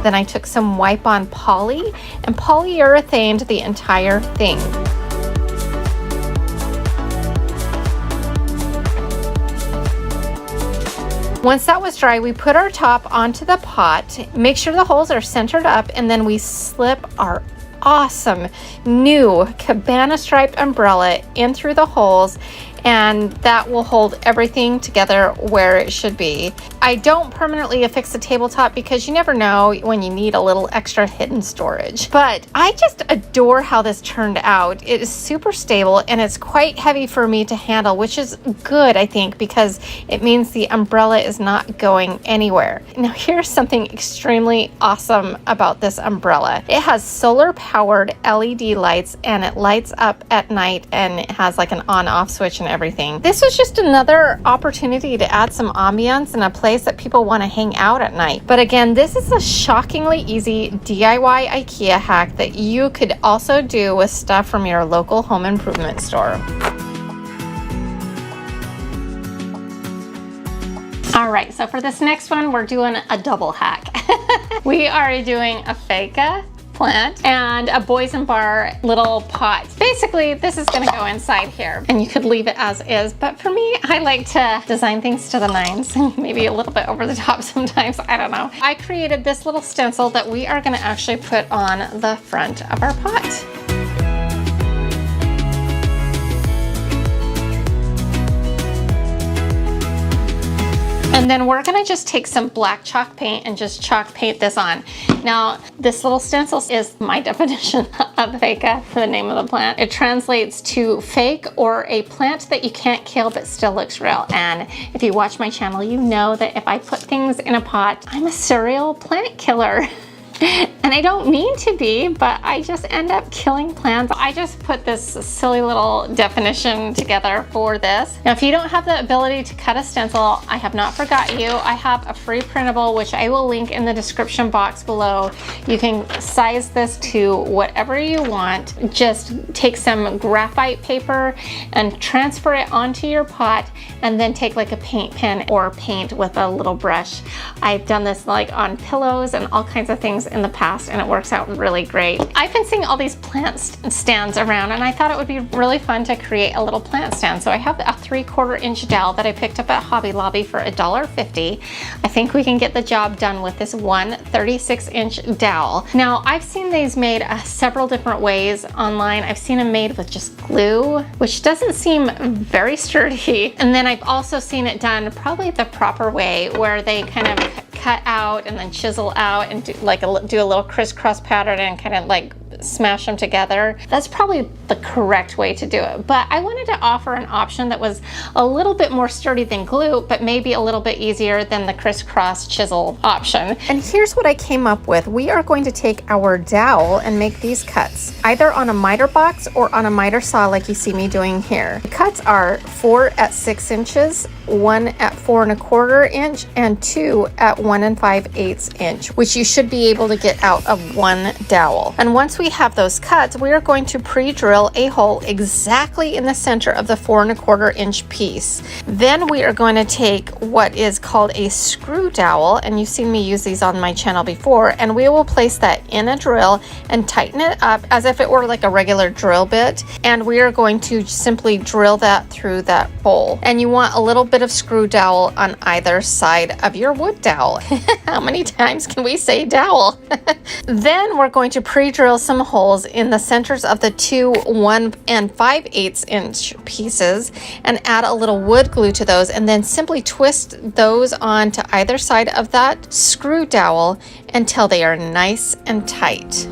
Then I took some wipe-on poly and polyurethaned the entire thing. Once that was dry, we put our top onto the pot, make sure the holes are centered up, and then we slip our awesome new cabana striped umbrella in through the holes, and that will hold everything together where it should be. I don't permanently affix the tabletop because you never know when you need a little extra hidden storage. But I just adore how this turned out. It is super stable and it's quite heavy for me to handle, which is good, I think, because it means the umbrella is not going anywhere. Now here's something extremely awesome about this umbrella. It has solar powered LED lights and it lights up at night, and it has like an on-off switch and everything. This was just another opportunity to add some ambiance in a place that people want to hang out at night. But again, this is a shockingly easy DIY IKEA hack that you could also do with stuff from your local home improvement store. All right, so for this next one, we're doing a double hack. We are doing a fake plant and a boys and bar little pot. Basically, this is gonna go inside here and you could leave it as is, but for me, I like to design things to the nines, maybe a little bit over the top sometimes, I don't know. I created this little stencil that we are gonna actually put on the front of our pot. And then we're gonna just take some black chalk paint and just chalk paint this on. Now, this little stencil is my definition of feka for the name of the plant. It translates to fake or a plant that you can't kill but still looks real. And if you watch my channel, you know that if I put things in a pot, I'm a serial plant killer. And I don't mean to be, but I just end up killing plants. I just put this silly little definition together for this. Now, if you don't have the ability to cut a stencil, I have not forgot you. I have a free printable, which I will link in the description box below. You can size this to whatever you want. Just take some graphite paper and transfer it onto your pot, and then take like a paint pen or paint with a little brush. I've done this like on pillows and all kinds of things in the past, and it works out really great. I've been seeing all these plant stands around, and I thought it would be really fun to create a little plant stand. So I have a 3/4 inch dowel that I picked up at Hobby Lobby for $1.50. I think we can get the job done with this one 36-inch dowel. Now, I've seen these made several different ways online. I've seen them made with just glue, which doesn't seem very sturdy. And then I've also seen it done probably the proper way, where they kind of cut out and then chisel out and do a little crisscross pattern and kind of like smash them together. That's probably the correct way to do it. But I wanted to offer an option that was a little bit more sturdy than glue, but maybe a little bit easier than the crisscross chisel option. And here's what I came up with. We are going to take our dowel and make these cuts, either on a miter box or on a miter saw like you see me doing here. The cuts are 4 at 6 inches, 1 at 4 1/4 inch, and 2 at 1 5/8 inch, which you should be able to get out of one dowel. And once we have those cuts, we are going to pre-drill a hole exactly in the center of the 4 1/4 inch piece. Then we are going to take what is called a screw dowel, and you've seen me use these on my channel before, and we will place that in a drill and tighten it up as if it were like a regular drill bit, and we are going to simply drill that through that hole. And you want a little bit of screw dowel on either side of your wood dowel. How many times can we say dowel? Then we're going to pre-drill some holes in the centers of the 2 1 5/8 inch pieces and add a little wood glue to those, and then simply twist those onto either side of that screw dowel until they are nice and tight.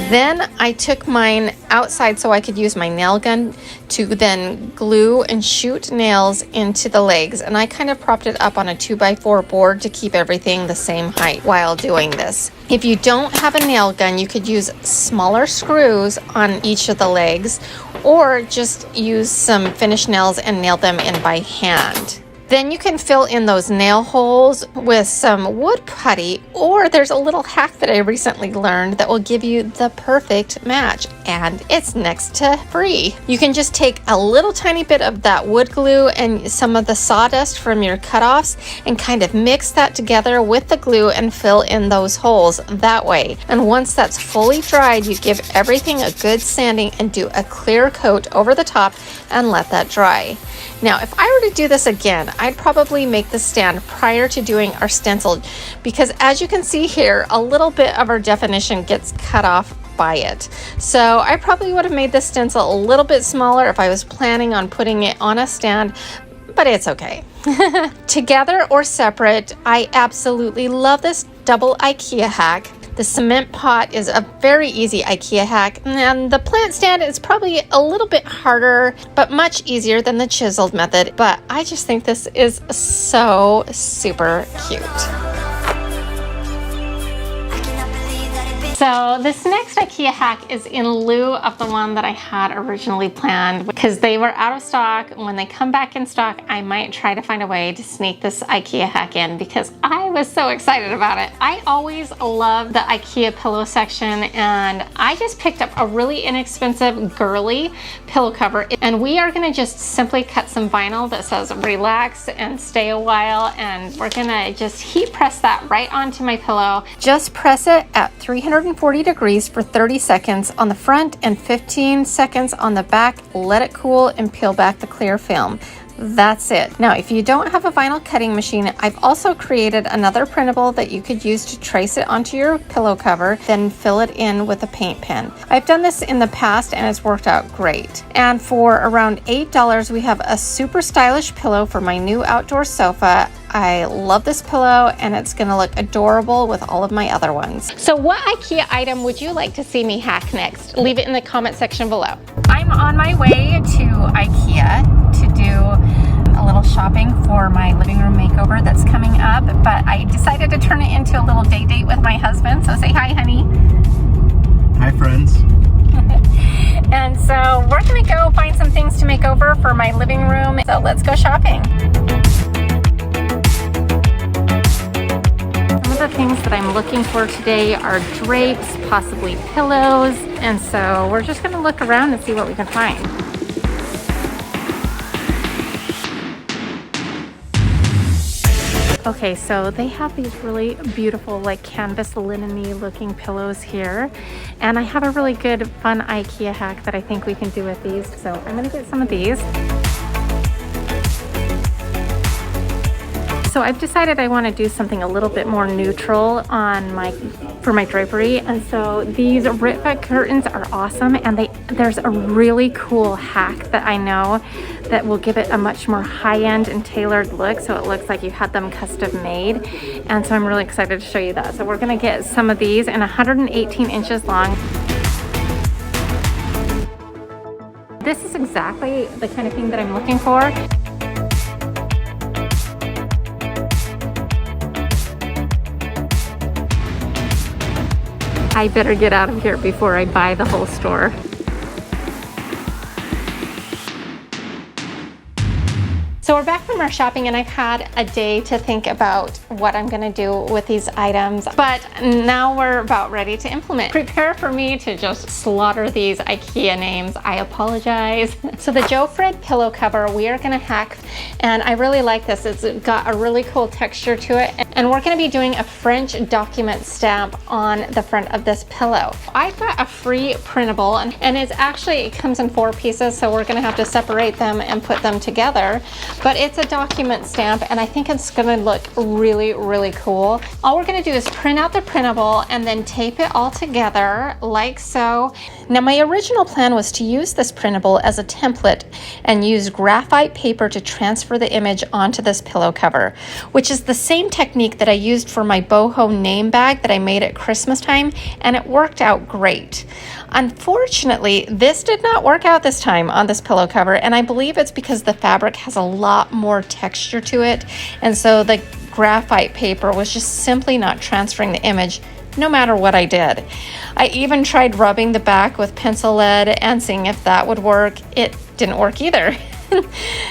Then I took mine outside so I could use my nail gun to then glue and shoot nails into the legs, and I kind of propped it up on a 2x4 board to keep everything the same height while doing this. If you don't have a nail gun, you could use smaller screws on each of the legs, or just use some finished nails and nail them in by hand. Then you can fill in those nail holes with some wood putty, or there's a little hack that I recently learned that will give you the perfect match. and it's next to free. You can just take a little tiny bit of that wood glue and some of the sawdust from your cutoffs and kind of mix that together with the glue and fill in those holes that way. And once that's fully dried, you give everything a good sanding and do a clear coat over the top and let that dry. Now, if I were to do this again, I'd probably make the stand prior to doing our stencil, because as you can see here, a little bit of our definition gets cut off by it. So I probably would have made this stencil a little bit smaller if I was planning on putting it on a stand, but it's okay. Together or separate, I absolutely love this double IKEA hack. The cement pot is a very easy IKEA hack, and the plant stand is probably a little bit harder, but much easier than the chiseled method. But I just think this is so super cute. So this next IKEA hack is in lieu of the one that I had originally planned, because they were out of stock. When they come back in stock, I might try to find a way to sneak this IKEA hack in, because I was so excited about it. I always love the IKEA pillow section, and I just picked up a really inexpensive girly pillow cover, and we are gonna just simply cut some vinyl that says relax and stay a while, and we're gonna just heat press that right onto my pillow. Just press it at 340 degrees for 30 seconds on the front and 15 seconds on the back. Let it cool and peel back the clear film. That's it. Now, if you don't have a vinyl cutting machine, I've also created another printable that you could use to trace it onto your pillow cover, then fill it in with a paint pen. I've done this in the past and it's worked out great. And for around $8, we have a super stylish pillow for my new outdoor sofa. I love this pillow and it's gonna look adorable with all of my other ones. So what IKEA item would you like to see me hack next? Leave it in the comment section below. I'm on my way to IKEA to do a little shopping for my living room makeover that's coming up, but I decided to turn it into a little day date with my husband. So say hi, honey. Hi, friends. And so we're gonna go find some things to make over for my living room. So let's go shopping. Some of the things that I'm looking for today are drapes, possibly pillows, and so we're just gonna look around and see what we can find. Okay, so they have these really beautiful, like canvas linen-y looking pillows here, and I have a really good fun IKEA hack that I think we can do with these, so I'm gonna get some of these. So I've decided I want to do something a little bit more neutral on for my drapery, and so these rip-back curtains are awesome, and there's a really cool hack that I know that will give it a much more high-end and tailored look, so it looks like you had them custom made, and so I'm really excited to show you that. So we're going to get some of these, and 118 inches long. This is exactly the kind of thing that I'm looking for. I better get out of here before I buy the whole store. So we're back from our shopping, and I've had a day to think about what I'm gonna do with these items, but now we're about ready to implement. Prepare for me to just slaughter these IKEA names. I apologize. So the Joe Fred pillow cover, we are gonna hack, and I really like this. It's got a really cool texture to it, and we're gonna be doing a French document stamp on the front of this pillow. I got a free printable, and it comes in 4 pieces, so we're gonna have to separate them and put them together. But it's a document stamp, and I think it's gonna look really, really cool. All we're gonna do is print out the printable and then tape it all together like so. Now, my original plan was to use this printable as a template and use graphite paper to transfer the image onto this pillow cover, which is the same technique that I used for my boho name bag that I made at Christmas time, and it worked out great. Unfortunately, this did not work out this time on this pillow cover, and I believe it's because the fabric has a lot more texture to it, and so the graphite paper was just simply not transferring the image no matter what I did. I even tried rubbing the back with pencil lead and seeing if that would work. It didn't work either.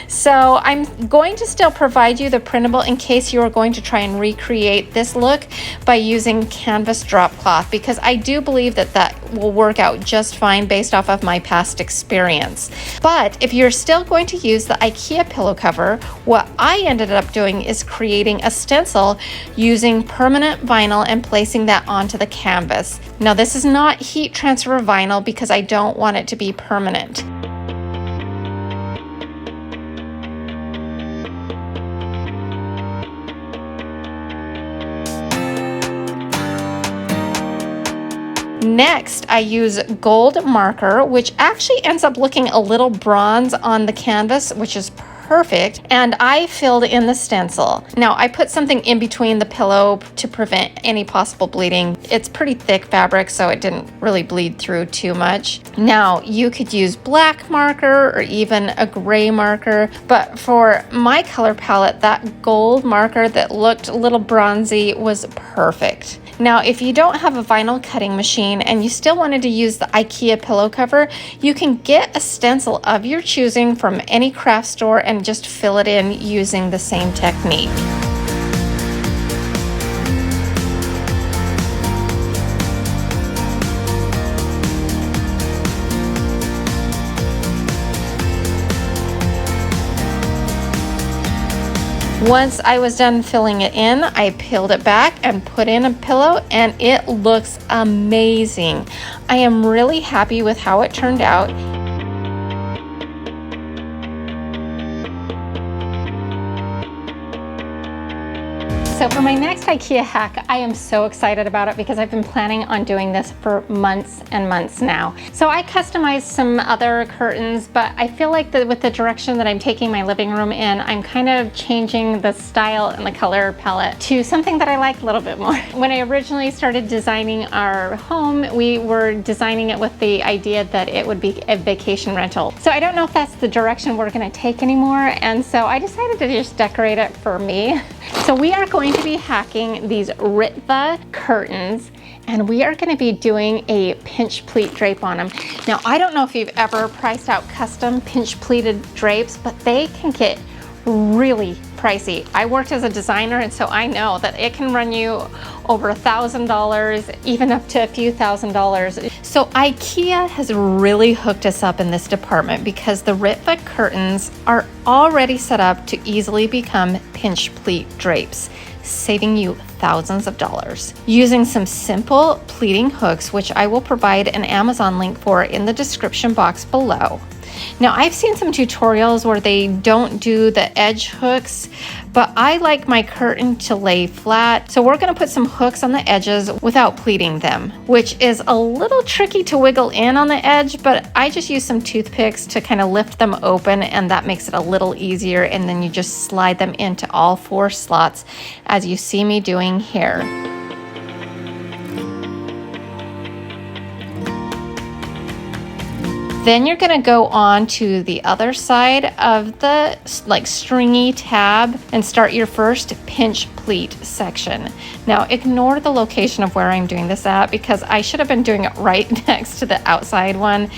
So I'm going to still provide you the printable in case you are going to try and recreate this look by using canvas drop cloth, because I do believe that that will work out just fine based off of my past experience. But if you're still going to use the IKEA pillow cover, what I ended up doing is creating a stencil using permanent vinyl and placing that onto the canvas. Now this is not heat transfer vinyl because I don't want it to be permanent. Next, I use gold marker, which actually ends up looking a little bronze on the canvas, which is perfect, and I filled in the stencil. Now, I put something in between the pillow to prevent any possible bleeding. It's pretty thick fabric, so it didn't really bleed through too much. Now, you could use black marker or even a gray marker, but for my color palette, that gold marker that looked a little bronzy was perfect. Now, if you don't have a vinyl cutting machine and you still wanted to use the IKEA pillow cover, you can get a stencil of your choosing from any craft store and just fill it in using the same technique. Once I was done filling it in, I peeled it back and put in a pillow, and it looks amazing. I am really happy with how it turned out. So for my next IKEA hack, I am so excited about it because I've been planning on doing this for months and months now. So I customized some other curtains, but I feel like that with the direction that I'm taking my living room in, I'm kind of changing the style and the color palette to something that I like a little bit more. When I originally started designing our home, we were designing it with the idea that it would be a vacation rental. So I don't know if that's the direction we're gonna take anymore, and so I decided to just decorate it for me. So we are going to be hacking these Ritva curtains, and we are going to be doing a pinch pleat drape on them. Now, I don't know if you've ever priced out custom pinch pleated drapes, but they can get really pricey. I worked as a designer, and so I know that it can run you over $1,000, even up to a few $1,000s. So IKEA has really hooked us up in this department because the Ritva curtains are already set up to easily become pinch pleat drapes, saving you thousands of dollars. Using some simple pleating hooks, which I will provide an Amazon link for in the description box below. Now, I've seen some tutorials where they don't do the edge hooks, but I like my curtain to lay flat, so we're going to put some hooks on the edges without pleating them, which is a little tricky to wiggle in on the edge, but I just use some toothpicks to kind of lift them open, and that makes it a little easier, and then you just slide them into all 4 slots as you see me doing here. Then you're going to go on to the other side of the stringy tab and start your first pinch pleat section. Now ignore the location of where I'm doing this at because I should have been doing it right next to the outside one,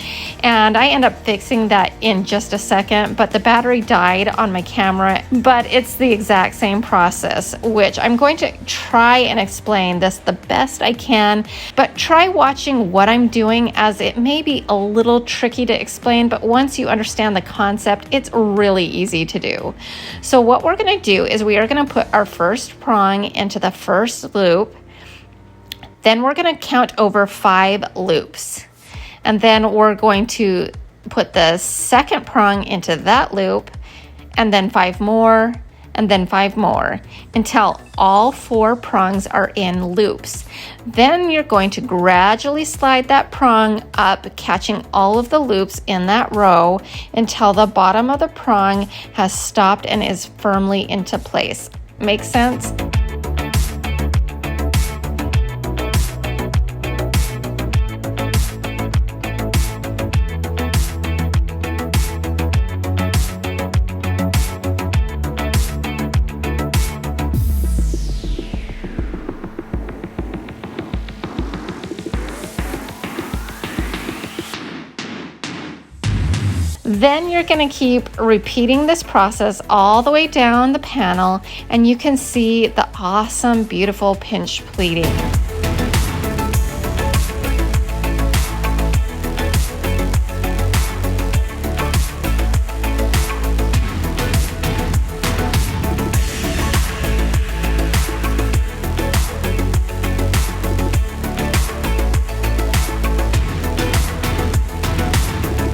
and I end up fixing that in just a second, but the battery died on my camera. But it's the exact same process, which I'm going to try and explain this the best I can, but try watching what I'm doing as it may be a little tricky to explain, but once you understand the concept, it's really easy to do. So what we're going to do is we are going to put our first prong into the first loop, then we're going to count over 5 loops, and then we're going to put the second prong into that loop, and then 5 more, and then 5 more until all 4 prongs are in loops. Then you're going to gradually slide that prong up, catching all of the loops in that row until the bottom of the prong has stopped and is firmly into place. Make sense? Then you're going to keep repeating this process all the way down the panel, and you can see the awesome, beautiful pinch pleating.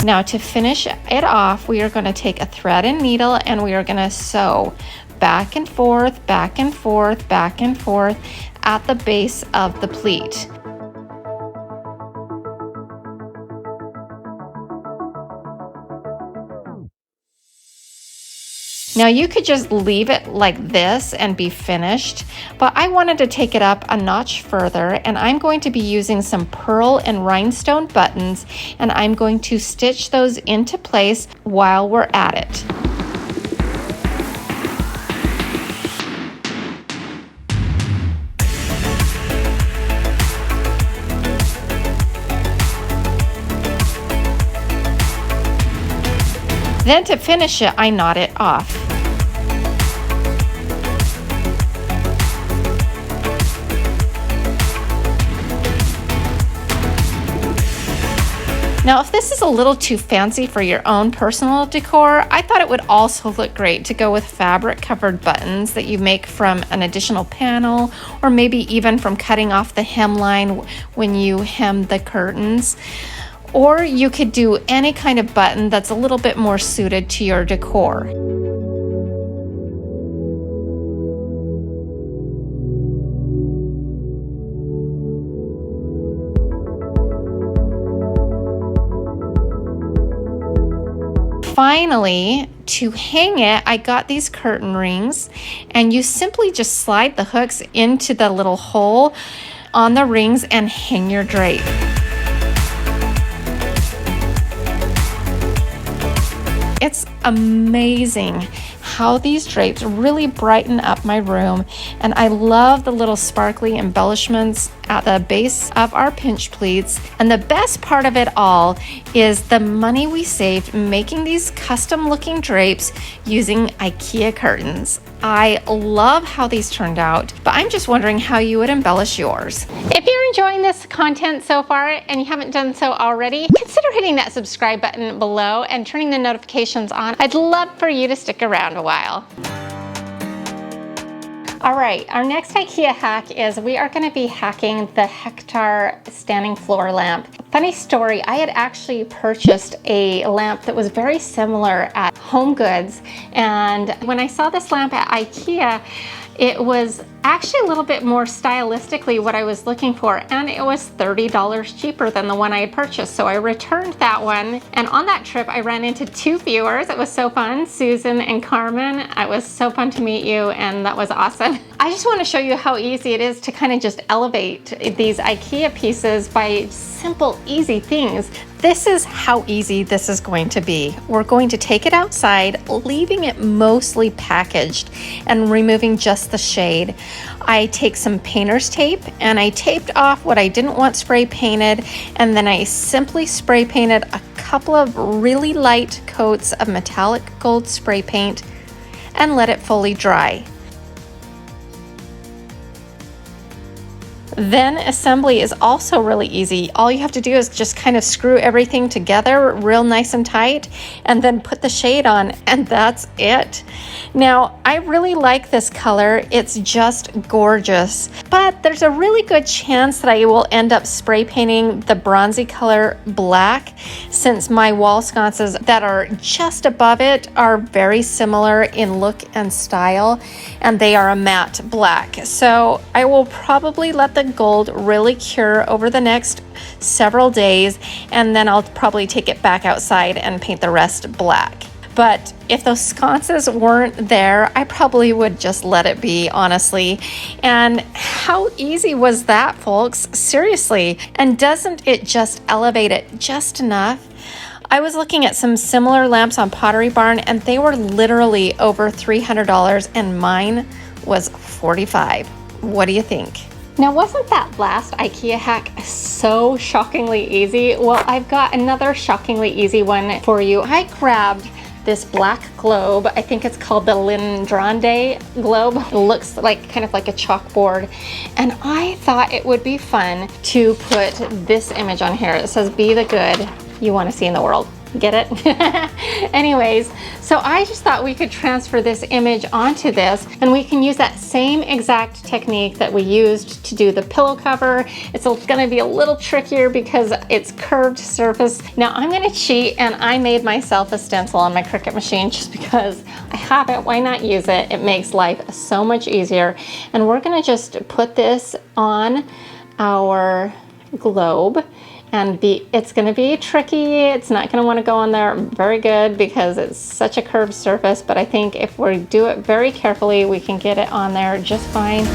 Now to finish it off, we are going to take a thread and needle and we are going to sew back and forth, back and forth, back and forth at the base of the pleat. Now you could just leave it like this and be finished, but I wanted to take it up a notch further, and I'm going to be using some pearl and rhinestone buttons, and I'm going to stitch those into place while we're at it. Then to finish it, I knot it off. Now, if this is a little too fancy for your own personal decor, I thought it would also look great to go with fabric covered buttons that you make from an additional panel, or maybe even from cutting off the hemline when you hem the curtains. Or you could do any kind of button that's a little bit more suited to your decor. Finally, to hang it, I got these curtain rings, and you simply just slide the hooks into the little hole on the rings and hang your drape. It's amazing how these drapes really brighten up my room, and I love the little sparkly embellishments at the base of our pinch pleats. And the best part of it all is the money we saved making these custom looking drapes using IKEA curtains. I love how these turned out, but I'm just wondering how you would embellish yours. If you're enjoying this content so far and you haven't done so already, consider hitting that subscribe button below and turning the notifications on. I'd love for you to stick around a while. All right, our next IKEA hack is we are going to be hacking the Hector standing floor lamp. Funny story, I had actually purchased a lamp that was very similar at Home Goods, and when I saw this lamp at IKEA, it was actually a little bit more stylistically what I was looking for, and it was $30 cheaper than the one I had purchased. So I returned that one, and on that trip I ran into two viewers. It was so fun, Susan and Carmen. It was so fun to meet you, and that was awesome. I just want to show you how easy it is to kind of just elevate these IKEA pieces by simple, easy things. This is how easy this is going to be. We're going to take it outside, leaving it mostly packaged and removing just the shade. I take some painter's tape and I taped off what I didn't want spray painted, and then I simply spray painted a couple of really light coats of metallic gold spray paint and let it fully dry. Then assembly is also really easy. All you have to do is just kind of screw everything together real nice and tight and then put the shade on, and that's it. Now, I really like this color. It's just gorgeous, but there's a really good chance that I will end up spray painting the bronzy color black, since my wall sconces that are just above it are very similar in look and style, and they are a matte black. So I will probably let the gold really cure over the next several days, and then I'll probably take it back outside and paint the rest black. But if those sconces weren't there, I probably would just let it be, honestly. And how easy was that, folks? Seriously. And doesn't it just elevate it just enough? I was looking at some similar lamps on Pottery Barn, and they were literally over $300, and mine was $45. What do you think? Now, wasn't that last IKEA hack so shockingly easy? Well, I've got another shockingly easy one for you. I grabbed this black globe. I think it's called the Lindrade globe. It looks like kind of like a chalkboard. And I thought it would be fun to put this image on here. It says, "Be the good you want to see in the world." Get it? Anyways, so I just thought we could transfer this image onto this, and we can use that same exact technique that we used to do the pillow cover. It's gonna be a little trickier because it's curved surface. Now I'm gonna cheat, and I made myself a stencil on my Cricut machine just because I have it. Why not use it? It makes life so much easier. And we're gonna just put this on our globe. And it's going to be tricky. It's not going to want to go on there very good because it's such a curved surface, but I think if we do it very carefully, we can get it on there just fine.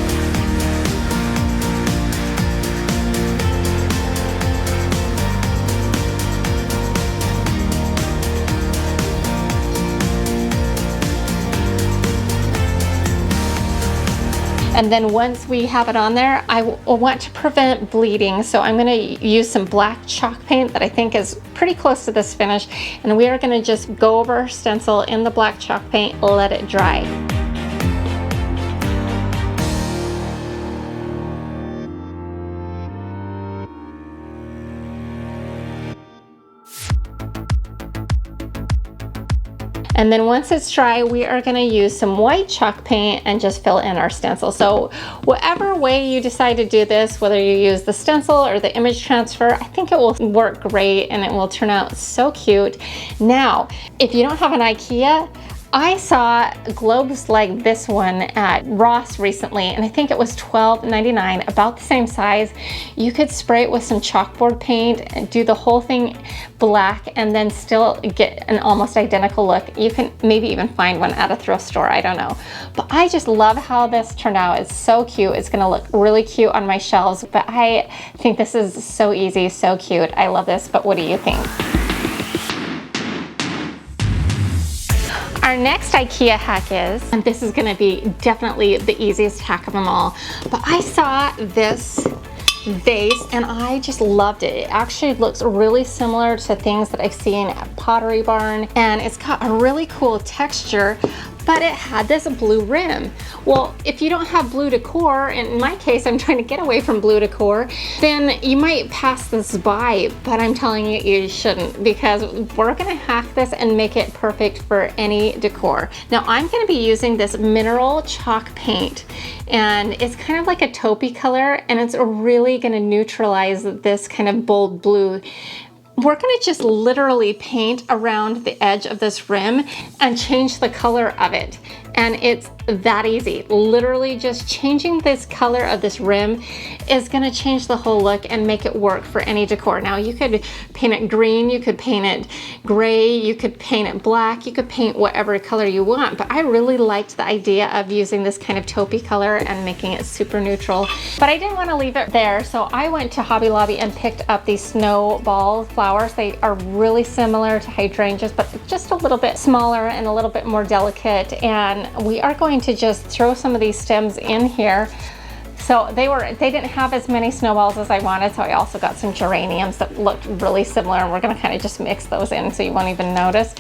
And then once we have it on there, I want to prevent bleeding. So I'm gonna use some black chalk paint that I think is pretty close to this finish. And we are gonna just go over our stencil in the black chalk paint, let it dry. And then once it's dry, we are gonna use some white chalk paint and just fill in our stencil. So whatever way you decide to do this, whether you use the stencil or the image transfer, I think it will work great and it will turn out so cute. Now, if you don't have an IKEA, I saw globes like this one at Ross recently, and I think it was $12.99, about the same size. You could spray it with some chalkboard paint and do the whole thing black and then still get an almost identical look. You can maybe even find one at a thrift store, I don't know. But I just love how this turned out. It's so cute. It's gonna look really cute on my shelves, but I think this is so easy, so cute. I love this, but what do you think? Our next IKEA hack is, and this is gonna be definitely the easiest hack of them all, but I saw this vase and I just loved it. It actually looks really similar to things that I've seen at Pottery Barn, and it's got a really cool texture, but it had this blue rim. Well, if you don't have blue decor, and in my case, I'm trying to get away from blue decor, then you might pass this by, but I'm telling you, you shouldn't, because we're gonna hack this and make it perfect for any decor. Now, I'm gonna be using this mineral chalk paint, and it's kind of like a taupey color, and it's really gonna neutralize this kind of bold blue. We're gonna just literally paint around the edge of this rim and change the color of it. And it's that easy. Literally just changing this color of this rim is gonna change the whole look and make it work for any decor. Now you could paint it green, you could paint it gray, you could paint it black, you could paint whatever color you want, but I really liked the idea of using this kind of taupey color and making it super neutral. But I didn't wanna leave it there, so I went to Hobby Lobby and picked up these snowball flowers. They are really similar to hydrangeas, but just a little bit smaller and a little bit more delicate. And we are going to just throw some of these stems in here. So they didn't have as many snowballs as I wanted, so I also got some geraniums that looked really similar, and we're gonna kind of just mix those in so you won't even notice.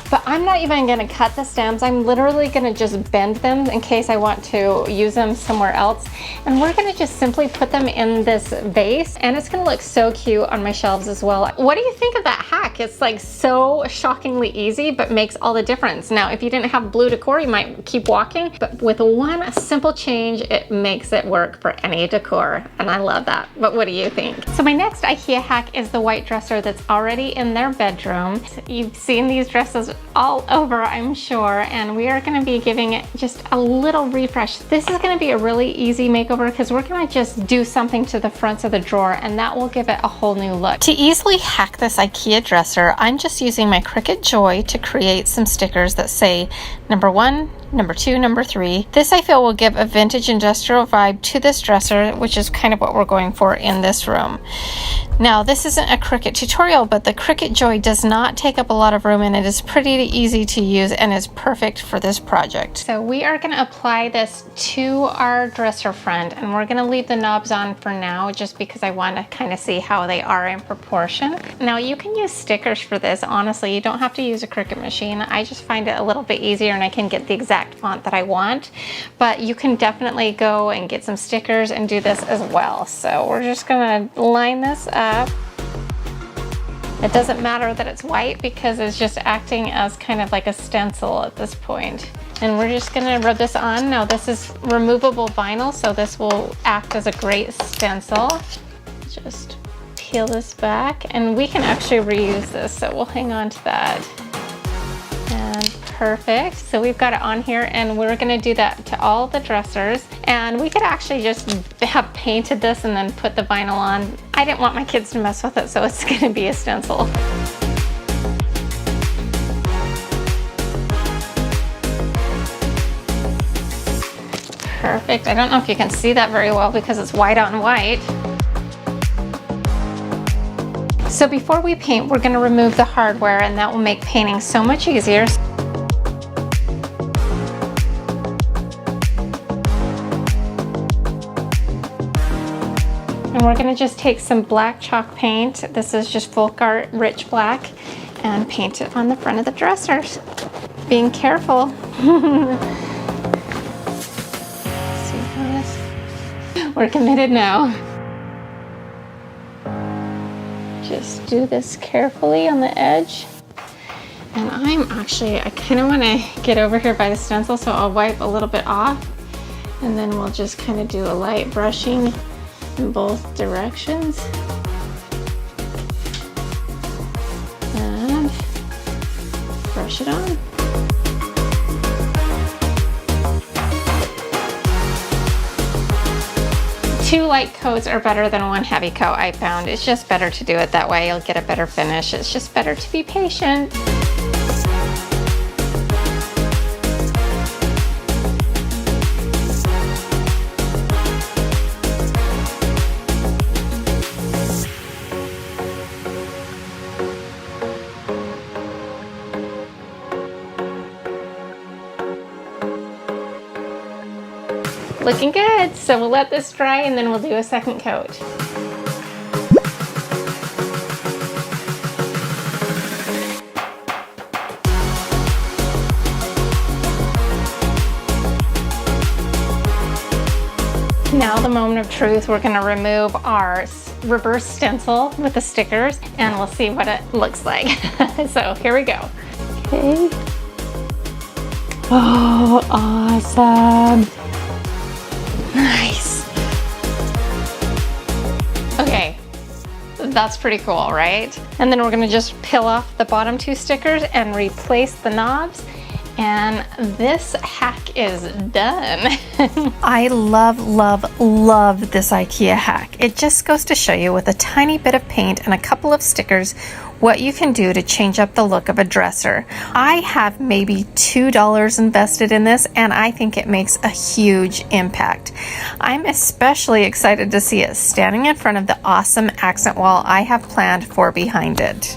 But I'm not even gonna cut the stems. I'm literally gonna just bend them in case I want to use them somewhere else. And we're gonna just simply put them in this vase, and it's gonna look so cute on my shelves as well. What do you think of that hack? It's like so shockingly easy, but makes all the difference. Now, if you didn't have blue decor, you might keep walking, but with one simple change, it makes it work for any decor, and I love that. But what do you think? So my next IKEA hack is the white dresser that's already in their bedroom. You've seen these dresses all over, I'm sure, and we are gonna be giving it just a little refresh. This is gonna be a really easy makeover because we're gonna just do something to the fronts of the drawer, and that will give it a whole new look. To easily hack this IKEA dresser, I'm just using my Cricut Joy to create some stickers that say number 1, number 2, number 3. This I feel will give a vintage industrial vibe to this dresser, which is kind of what we're going for in this room. Now, this isn't a Cricut tutorial, but the Cricut Joy does not take up a lot of room and it is pretty easy to use and is perfect for this project. So we are going to apply this to our dresser front, and we're going to leave the knobs on for now just because I want to kind of see how they are in proportion. Now, you can use stickers for this. Honestly, you don't have to use a Cricut machine. I just find it a little bit easier and I can get the exact font that I want, but you can definitely go and get some stickers and do this as well. So we're just going to line this up. It doesn't matter that it's white because it's just acting as kind of like a stencil at this point. And we're just gonna rub this on. Now, this is removable vinyl, so this will act as a great stencil. Just peel this back, and we can actually reuse this, so we'll hang on to that. And perfect. So we've got it on here, and we're gonna do that to all the dressers. And we could actually just have painted this and then put the vinyl on. I didn't want my kids to mess with it, so it's gonna be a stencil. Perfect. I don't know if you can see that very well because it's white on white. So before we paint, we're gonna remove the hardware, and that will make painting so much easier. And we're gonna just take some black chalk paint. This is just Folk Art Rich Black, and paint it on the front of the dressers. Being careful. See this? We're committed now. Just do this carefully on the edge. And I kind of want to get over here by the stencil, so I'll wipe a little bit off, and then we'll just kind of do a light brushing in both directions. And brush it on. Two light coats are better than one heavy coat, I found. It's just better to do it that way. You'll get a better finish. It's just better to be patient. Looking good. So we'll let this dry and then we'll do a second coat. Now the moment of truth, we're gonna remove our reverse stencil with the stickers and we'll see what it looks like. So here we go. Okay. Oh, awesome. Nice. Okay, that's pretty cool, right? And then we're gonna just peel off the bottom two stickers and replace the knobs. And this hack is done. I love, love, love this IKEA hack. It just goes to show you with a tiny bit of paint and a couple of stickers what you can do to change up the look of a dresser. I have maybe $2 invested in this, and I think it makes a huge impact. I'm especially excited to see it standing in front of the awesome accent wall I have planned for behind it.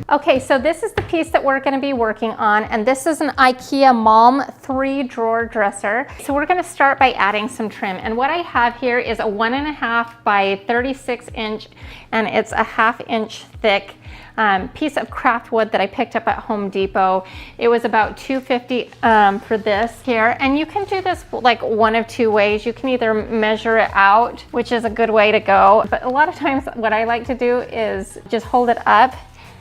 Okay, so this is the piece that we're gonna be working on, and this is an IKEA Malm 3-drawer dresser. So we're gonna start by adding some trim, and what I have here is a 1.5 by 36 inch, and it's a 1/2 inch thick piece of craft wood that I picked up at Home Depot. It was about $2.50 for this here, and you can do this like one of two ways. You can either measure it out, which is a good way to go, but a lot of times what I like to do is just hold it up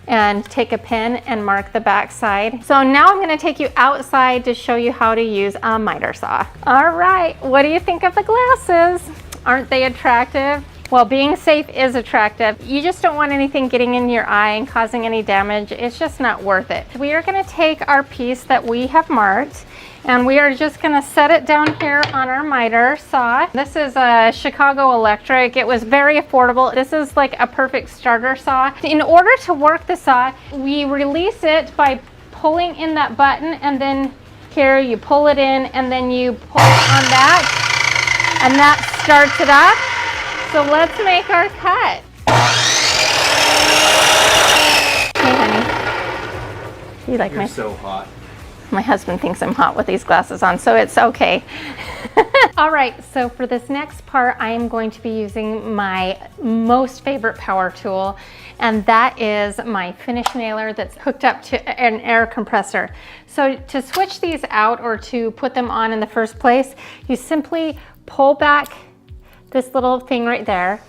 and take a pin and mark the back side. So now I'm gonna take you outside to show you how to use a miter saw. All right, what do you think of the glasses? Aren't they attractive? Well, being safe is attractive. You just don't want anything getting in your eye and causing any damage. It's just not worth it. We are gonna take our piece that we have marked, and we are just gonna set it down here on our miter saw. This is a Chicago Electric. It was very affordable. This is like a perfect starter saw. In order to work the saw, we release it by pulling in that button, and then here you pull it in, and then you pull on that, And that starts it up. So let's make our cut. Hey, honey. You like You're so hot. My husband thinks I'm hot with these glasses on, so it's okay. All right, so for this next part, I am going to be using my most favorite power tool, and that is my finish nailer that's hooked up to an air compressor. So to switch these out or to put them on in the first place, you simply pull back this little thing right there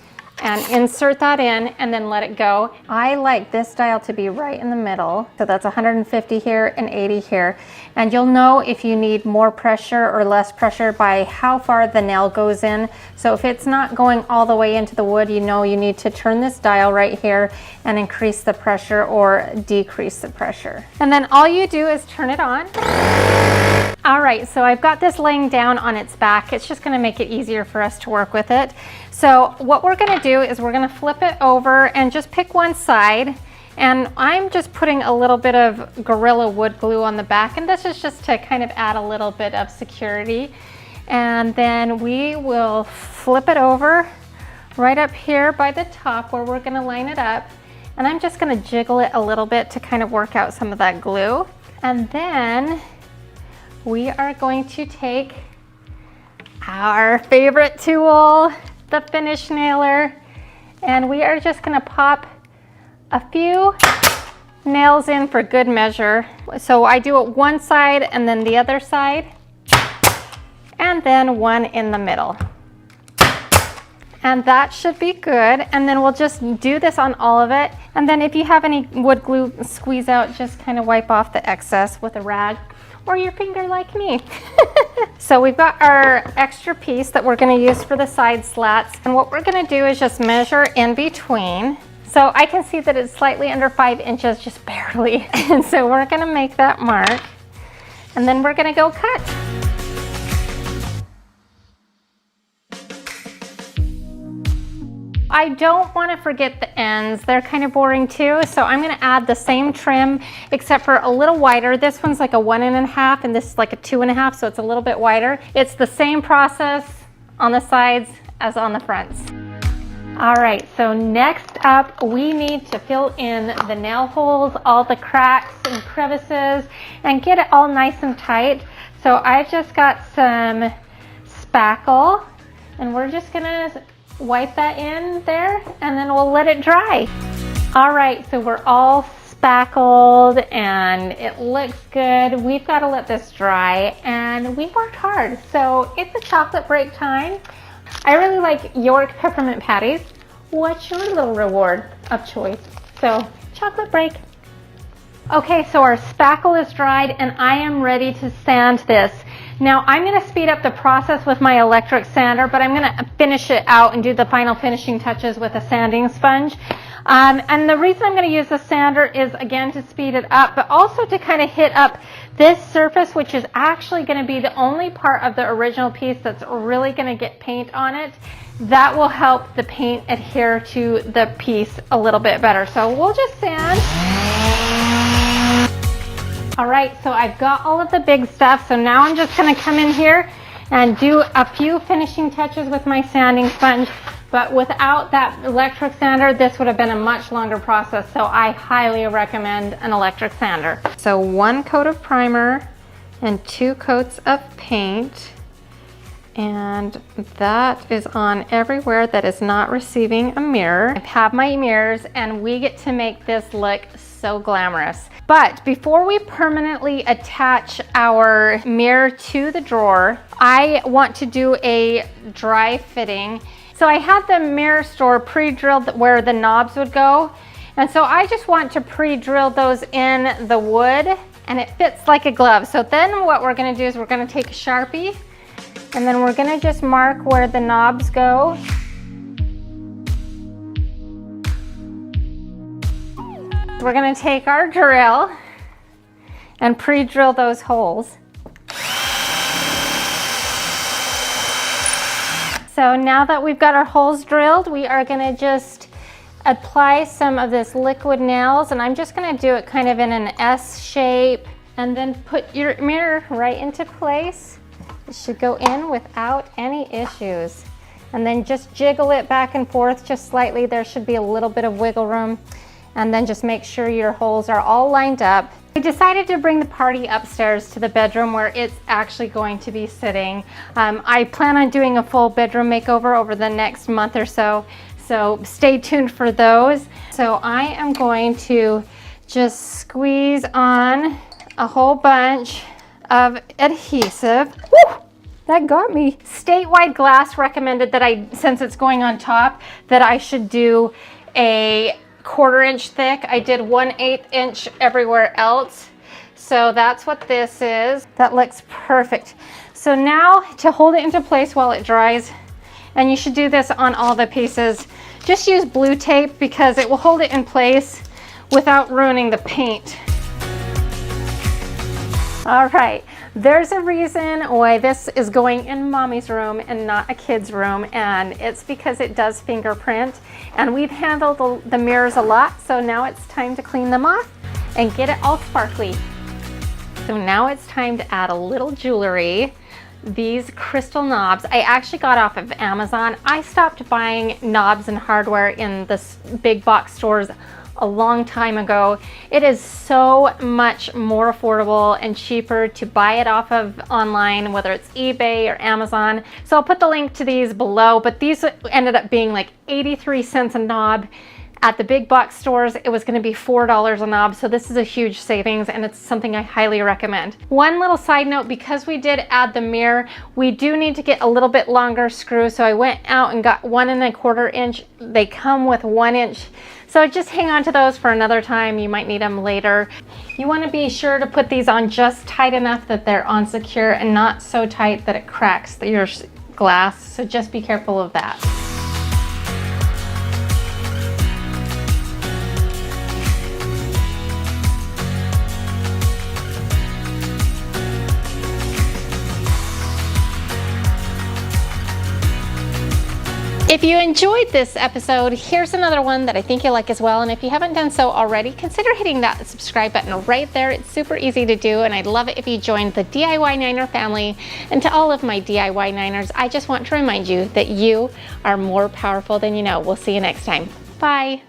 and insert that in and then let it go. I like this dial to be right in the middle. So that's 150 here and 80 here. And you'll know if you need more pressure or less pressure by how far the nail goes in. So if it's not going all the way into the wood, you know you need to turn this dial right here and increase the pressure or decrease the pressure. And then all you do is turn it on. All right, so I've got this laying down on its back. It's just gonna make it easier for us to work with it. So what we're gonna do is we're gonna flip it over and just pick one side. And I'm just putting a little bit of Gorilla wood glue on the back, and this is just to kind of add a little bit of security. And then we will flip it over right up here by the top where we're gonna line it up. And I'm just gonna jiggle it a little bit to kind of work out some of that glue. And then we are going to take our favorite tool, the finish nailer, and we are just gonna pop a few nails in for good measure. So I do it one side and then the other side, and then one in the middle. And that should be good. And then we'll just do this on all of it. And then if you have any wood glue squeeze out, just kind of wipe off the excess with a rag or your finger like me. So we've got our extra piece that we're gonna use for the side slats. And what we're gonna do is just measure in between. So I can see that it's slightly under 5 inches, just barely. And so we're gonna make that mark. And then we're gonna go cut. I don't want to forget the ends. They're kind of boring too. So I'm going to add the same trim, except for a little wider. This one's like a 1.5 and this is like a 2.5. So it's a little bit wider. It's the same process on the sides as on the fronts. All right, so next up, we need to fill in the nail holes, all the cracks and crevices, and get it all nice and tight. So I've just got some spackle, and we're just gonna wipe that in there, and then we'll let it dry. All right, so we're all spackled, and it looks good. We've got to let this dry, and we worked hard. So it's a chocolate break time. I really like York peppermint patties. What's your little reward of choice? So, chocolate break. Okay, so our spackle is dried and I am ready to sand this. Now I'm going to speed up the process with my electric sander, but I'm going to finish it out and do the final finishing touches with a sanding sponge. And the reason I'm going to use the sander is, again, to speed it up, but also to kind of hit up this surface, which is actually going to be the only part of the original piece that's really going to get paint on it. That will help the paint adhere to the piece a little bit better. So we'll just sand. All right, so I've got all of the big stuff. So now I'm just going to come in here and do a few finishing touches with my sanding sponge. But without that electric sander, this would have been a much longer process. So I highly recommend an electric sander. So 1 coat of primer and 2 coats of paint. And that is on everywhere that is not receiving a mirror. I have my mirrors and we get to make this look so glamorous. But before we permanently attach our mirror to the drawer, I want to do a dry fitting. So I had the mirror store pre-drilled where the knobs would go. And so I just want to pre-drill those in the wood, and it fits like a glove. So then what we're gonna do is we're gonna take a Sharpie, and then we're gonna just mark where the knobs go. We're gonna take our drill and pre-drill those holes. So now that we've got our holes drilled, we are gonna just apply some of this liquid nails, and I'm just gonna do it kind of in an S shape, and then put your mirror right into place. It should go in without any issues. And then just jiggle it back and forth just slightly. There should be a little bit of wiggle room. And then just make sure your holes are all lined up. I decided to bring the party upstairs to the bedroom where it's actually going to be sitting. I plan on doing a full bedroom makeover over the next month or so. So stay tuned for those. So I am going to just squeeze on a whole bunch of adhesive. Woo! That got me. Statewide Glass recommended that since it's going on top, that I should do a 1/4 inch thick. I did 1/8 inch everywhere else. So that's what this is. That looks perfect. So now to hold it into place while it dries, and you should do this on all the pieces, just use blue tape because it will hold it in place without ruining the paint. All right, there's a reason why this is going in mommy's room and not a kid's room, and it's because it does fingerprint, and we've handled the mirrors a lot, so now it's time to clean them off and get it all sparkly. So now it's time to add a little jewelry. These crystal knobs, I actually got off of Amazon. I stopped buying knobs and hardware in the big box stores a long time ago. It is so much more affordable and cheaper to buy it off of online, whether it's eBay or Amazon. So I'll put the link to these below, but these ended up being like 83 cents a knob. At the big box stores, it was going to be $4 a knob, so this is a huge savings and it's something I highly recommend. One little side note, because we did add the mirror, we do need to get a little bit longer screw, so I went out and got 1 1/4 inch. They come with 1 inch, so just hang on to those for another time. You might need them later. You want to be sure to put these on just tight enough that they're on secure and not so tight that it cracks your glass, so just be careful of that. If you enjoyed this episode, here's another one that I think you'll like as well. And if you haven't done so already, consider hitting that subscribe button right there. It's super easy to do, and I'd love it if you joined the DIY Niner family. And to all of my DIY Niners, I just want to remind you that you are more powerful than you know. We'll see you next time. Bye.